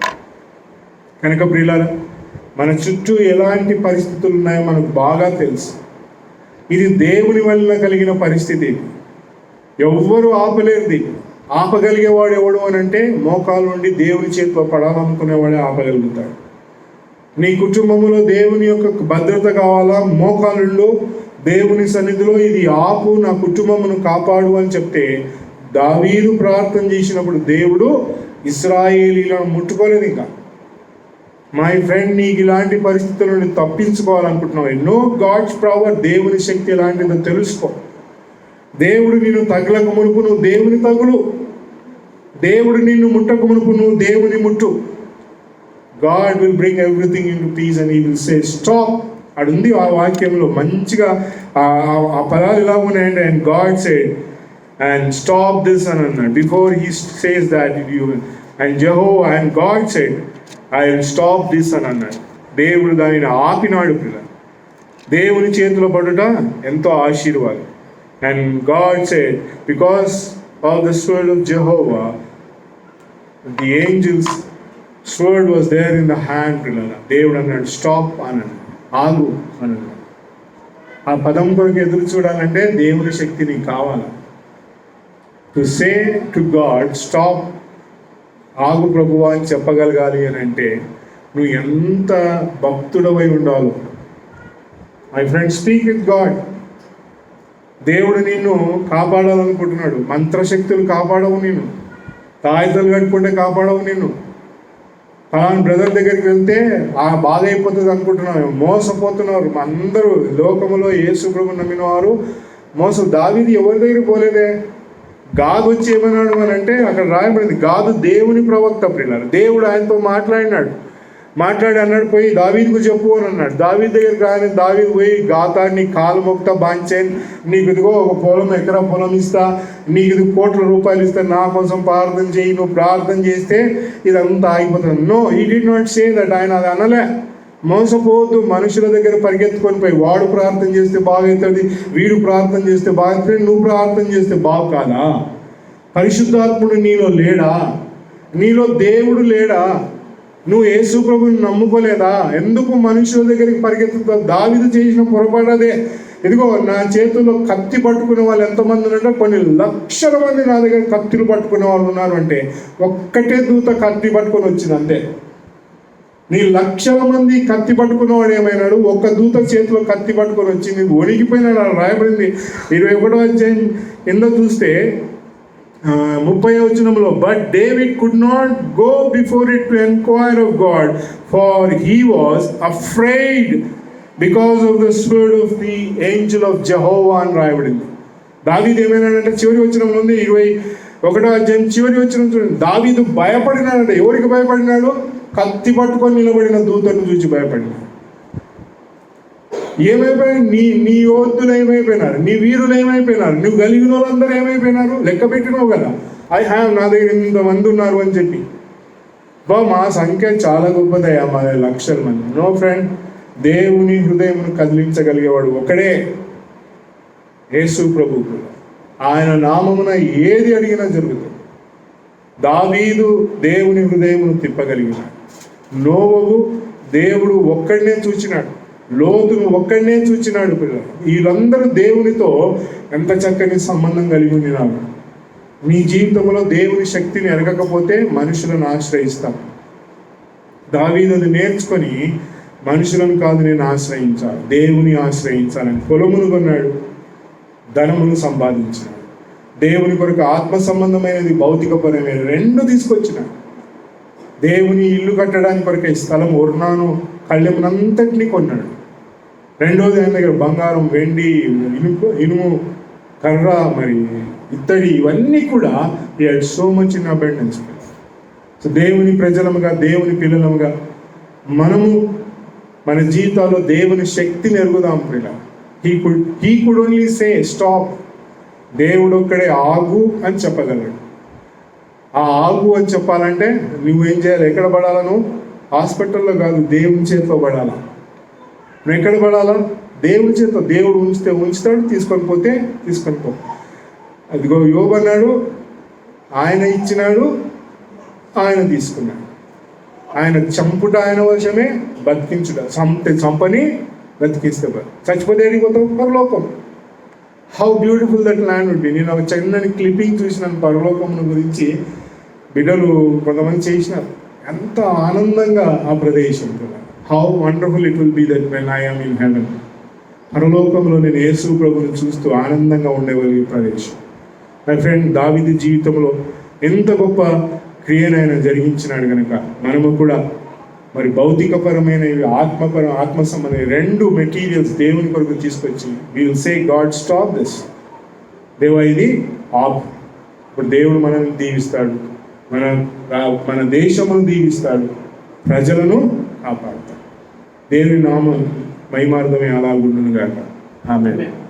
కనుక ప్రియులారా, మన చుట్టూ ఎలాంటి పరిస్థితులు ఉన్నాయో మనకు బాగా తెలుసు. ఇది దేవుని వల్ల కలిగిన పరిస్థితి. ఎవ్వరూ ఆపలేరుది. ఆపగలిగేవాడు ఎవడు అని అంటే, మోకాలు నుండి దేవుని చేతిలో పడాలనుకునేవాడే ఆపగలుగుతాడు. నీ కుటుంబంలో దేవుని యొక్క భద్రత కావాలా, మోకాలులో దేవుని సన్నిధిలో ఇది ఆపు, నా కుటుంబమును కాపాడు అని చెప్తే, దావీదు ప్రార్థన చేసినప్పుడు దేవుడు ఇశ్రాయేలీలను ముట్టుకోలేదు. ఇంకా మై ఫ్రెండ్, నీకు ఇలాంటి పరిస్థితుల నుండి తప్పించుకోవాలనుకుంటున్నావు, నో గాడ్స్ పవర్, దేవుని శక్తి ఎలాంటిదో తెలుసుకో. దేవుడు నిన్ను తగలక మునుపు నువ్వు దేవుని తగులు, దేవుడు నిన్ను ముట్టక మునుపు నువ్వు దేవుని ముట్టు. God will bring everything into peace and he will say stop. అడుంది ఆ వాక్యంలో మంచిగా ఆ పదాలు ఎలా ఉన్నాయంటే, and God said and stop this అని అన్నాడు. Before he says that and Jehovah and God said I will stop this అని అన్నాడు. దేవుడు దానిని ఆపినాడు. పిల్లలు, దేవుని చేతిలో పడుట ఎంతో ఆశీర్వాదం. And God said, because of the sword of Jehovah, the angels sword was there in the hand. పిల్లలు, దేవుడు అన్నాడు స్టాప్ అన్నాడు, ఆగు అన్నాడు. ఆ పదం కొరకు ఎదురు చూడాలంటే దేవుని శక్తి నీకు కావాలి. To say to God stop, ఆగు ప్రభువా అని చెప్పగలగాలి అని అంటే నువ్వు ఎంత భక్తుడవై ఉండాలో. My friend, speak with God. దేవుడు నిన్ను కాపాడాలనుకుంటున్నాడు. మంత్రశక్తులు కాపాడవు నిన్ను, తాయితలు కట్టుకుంటే కాపాడవు నిన్ను. ఫలానా బ్రదర్ దగ్గరికి వెళ్తే ఆ బాధ అయిపోతుంది అనుకుంటున్నావు, మోసపోతున్నారు. అందరూ లోకములో యేసు ప్రభువును నమ్మిన వారు దావీదు ఎవరి దగ్గరికి పోలేదే. గాదు వచ్చి ఏమన్నాడు అని అంటే, అక్కడ రాయబడింది, గాదు దేవుని ప్రవక్త. ప్రియులారా, దేవుడు ఆయనతో మాట్లాడి అన్నాడు, పోయి దావీదుకు చెప్పు అని అన్నాడు. దావీదు దగ్గరికి రాని దావీదు పోయి, గాతాన్ని కాలు మొక్త బాంచాను, నీకు ఇదిగో ఒక ఎకరా పొలం ఇస్తా, నీకు ఇది కోట్ల రూపాయలు ఇస్తా, నా కోసం ప్రార్థన చేయి, నువ్వు ప్రార్థన చేస్తే ఇదంతా ఆగిపోతుంది. No, he did not say that. ఆయన అది అనలే. మోసపోవద్దు. మనుషుల దగ్గర పరిగెత్తుకొని పోయి, వాడు ప్రార్థన చేస్తే బాగవుతుంది, వీడు ప్రార్థన చేస్తే బాగుతుంది, నువ్వు ప్రార్థన చేస్తే బాగు కాదా? పరిశుద్ధాత్ముడు నీలో లేడా? నీలో దేవుడు లేడా? నువ్వు యేసు ప్రభువుని నమ్ముకోలేదా? ఎందుకు మనుషుల దగ్గరికి పరిగెత్తుతావు? దావీదు చేసిన పొరపాటదే. ఇదిగో నా చేతుల్లో కత్తి పట్టుకునే వాళ్ళు ఎంతమంది ఉన్నారంటే, కొన్ని లక్షల మంది నా దగ్గర కత్తిలు పట్టుకునే వాళ్ళు ఉన్నారు అంటే, ఒక్కటే దూత కత్తి పట్టుకొని వచ్చింది అంతే. నీ లక్షల మంది కత్తి పట్టుకున్నవాడు ఏమైనాడు? ఒక్క దూత చేతిలో కత్తి పట్టుకొని వచ్చింది, వణికిపోయినాడు. అలా రాయబడింది 21వ అధ్యాయం కింద చూస్తే 30వ వచనంలో, but David could not go before it to enquire of God, for he was afraid because of the sword of the angel of Jehovah అని రాయబడింది. దావీదు ఏమైనాడంటే, చివరి వచనంలో ఉంది 21వ అధ్యాయం చివరి వచనం చూడండి, దావీదు భయపడినాడంటే. ఎవరికి భయపడినాడు? కత్తి పట్టుకొని నిలబడిన దూతను చూసి భయపడినాడు. ఏమైపోయారు? నీ యోధులు ఏమైపోయినారు? నీ వీరులు ఏమైపోయినారు? నువ్వు కలిగిన వాళ్ళందరూ ఏమైపోయినారు? లెక్క పెట్టినావు కదా, నా దగ్గర ఇంతమంది ఉన్నారు అని చెప్పి. మా సంఖ్య చాలా గొప్పదయ్యా, మా లక్షల మంది. నో ఫ్రెండ్, దేవుని హృదయమును కదిలించగలిగేవాడు ఒకడే, యేసు ప్రభువు. ఆయన నామమున ఏది అడిగినా జరుగుతుంది. దావీదు దేవుని హృదయమును తిప్పగలిగినాడు. నోవహు దేవుడు ఒక్కడనే చూచినాడు. లోతును ఒక్కడనే చూచినాడు. పిల్లలు, వీళ్ళందరూ దేవునితో ఎంత చక్కని సంబంధం కలిగి ఉన్నారు. నీ జీవితంలో దేవుని శక్తిని ఎరగకపోతే మనుషులను ఆశ్రయిస్తాం. దావీదు నేర్చుకొని మనుషులను కాదు నేను ఆశ్రయించాలి, దేవుని ఆశ్రయించాలని పొలమును కొన్నాడు, ధనమును సంపాదించినాడు. దేవుని కొరకు ఆత్మ సంబంధమైనది, భౌతికపరమైన రెండు తీసుకొచ్చినాడు. దేవుని ఇల్లు కట్టడానికి కొరకే స్థలం ఒర్నాను కళ్ళెమునంతటినీ కొన్నాడు. రెండోది ఆయన దగ్గర బంగారం, వెండి, ఇనుము, కర్ర, మరి ఇత్తడి, ఇవన్నీ కూడా he had so much in abundance. So దేవుని ప్రజలముగా, దేవుని పిల్లలముగా మనము మన జీవితాల్లో దేవుని శక్తిని ఎరుగుదాం ప్రియులారా. He could only say stop. దేవుడు ఒక్కడే ఆగు అని చెప్పగలడు. ఆ ఆగు అని చెప్పాలంటే నువ్వేం చేయాలి? ఎక్కడ పడాలా? నువ్వు హాస్పిటల్లో కాదు, దేవుని చేతిలో పడాలా. నువ్వు ఎక్కడ పడాలా? దేవుని చేతిలో. దేవుడు ఉంచుతాడు, తీసుకొని పోతే తీసుకొని పో. అదిగో యోబు అన్నాడు, ఆయన ఇచ్చినాడు, ఆయన తీసుకున్నాడు. ఆయన చంపుట ఆయన వశమే, బతికించుట. చంపని బతికిస్తే చచ్చిపోతే ఏడికి పోతావు? పరలోకం. How beautiful that land would be. నేను ఒక చిన్న క్లిప్పింగ్ చూసినాను పరలోకం గురించి. బిడ్డలు కొంతమంది చేసినారు. ఎంత ఆనందంగా ఆ ప్రదేశం. How wonderful it will be that when I am in heaven. పరలోకంలో నేను యేసు ప్రభుని చూస్తూ ఆనందంగా ఉండేవాళ్ళ ప్రదేశం. మై ఫ్రెండ్, దావీదు జీవితంలో ఎంత గొప్ప క్రియనైనా జరిగించినాడు కనుక మనము కూడా మరి భౌతికపరమైనవి, ఆత్మ సంబంధమైన రెండు మెటీరియల్స్ దేవుని కొరకు తీసుకొచ్చి we will say God stop this. దేవా ఇది ఆప్. ఇప్పుడు దేవుడు మనల్ని దీవిస్తాడు, మన దేశమును దీవిస్తాడు, ప్రజలను కాపాడుతాడు. దేవుని నామం మహిమార్థమే అలాగుండును గాక. ఆమేన్.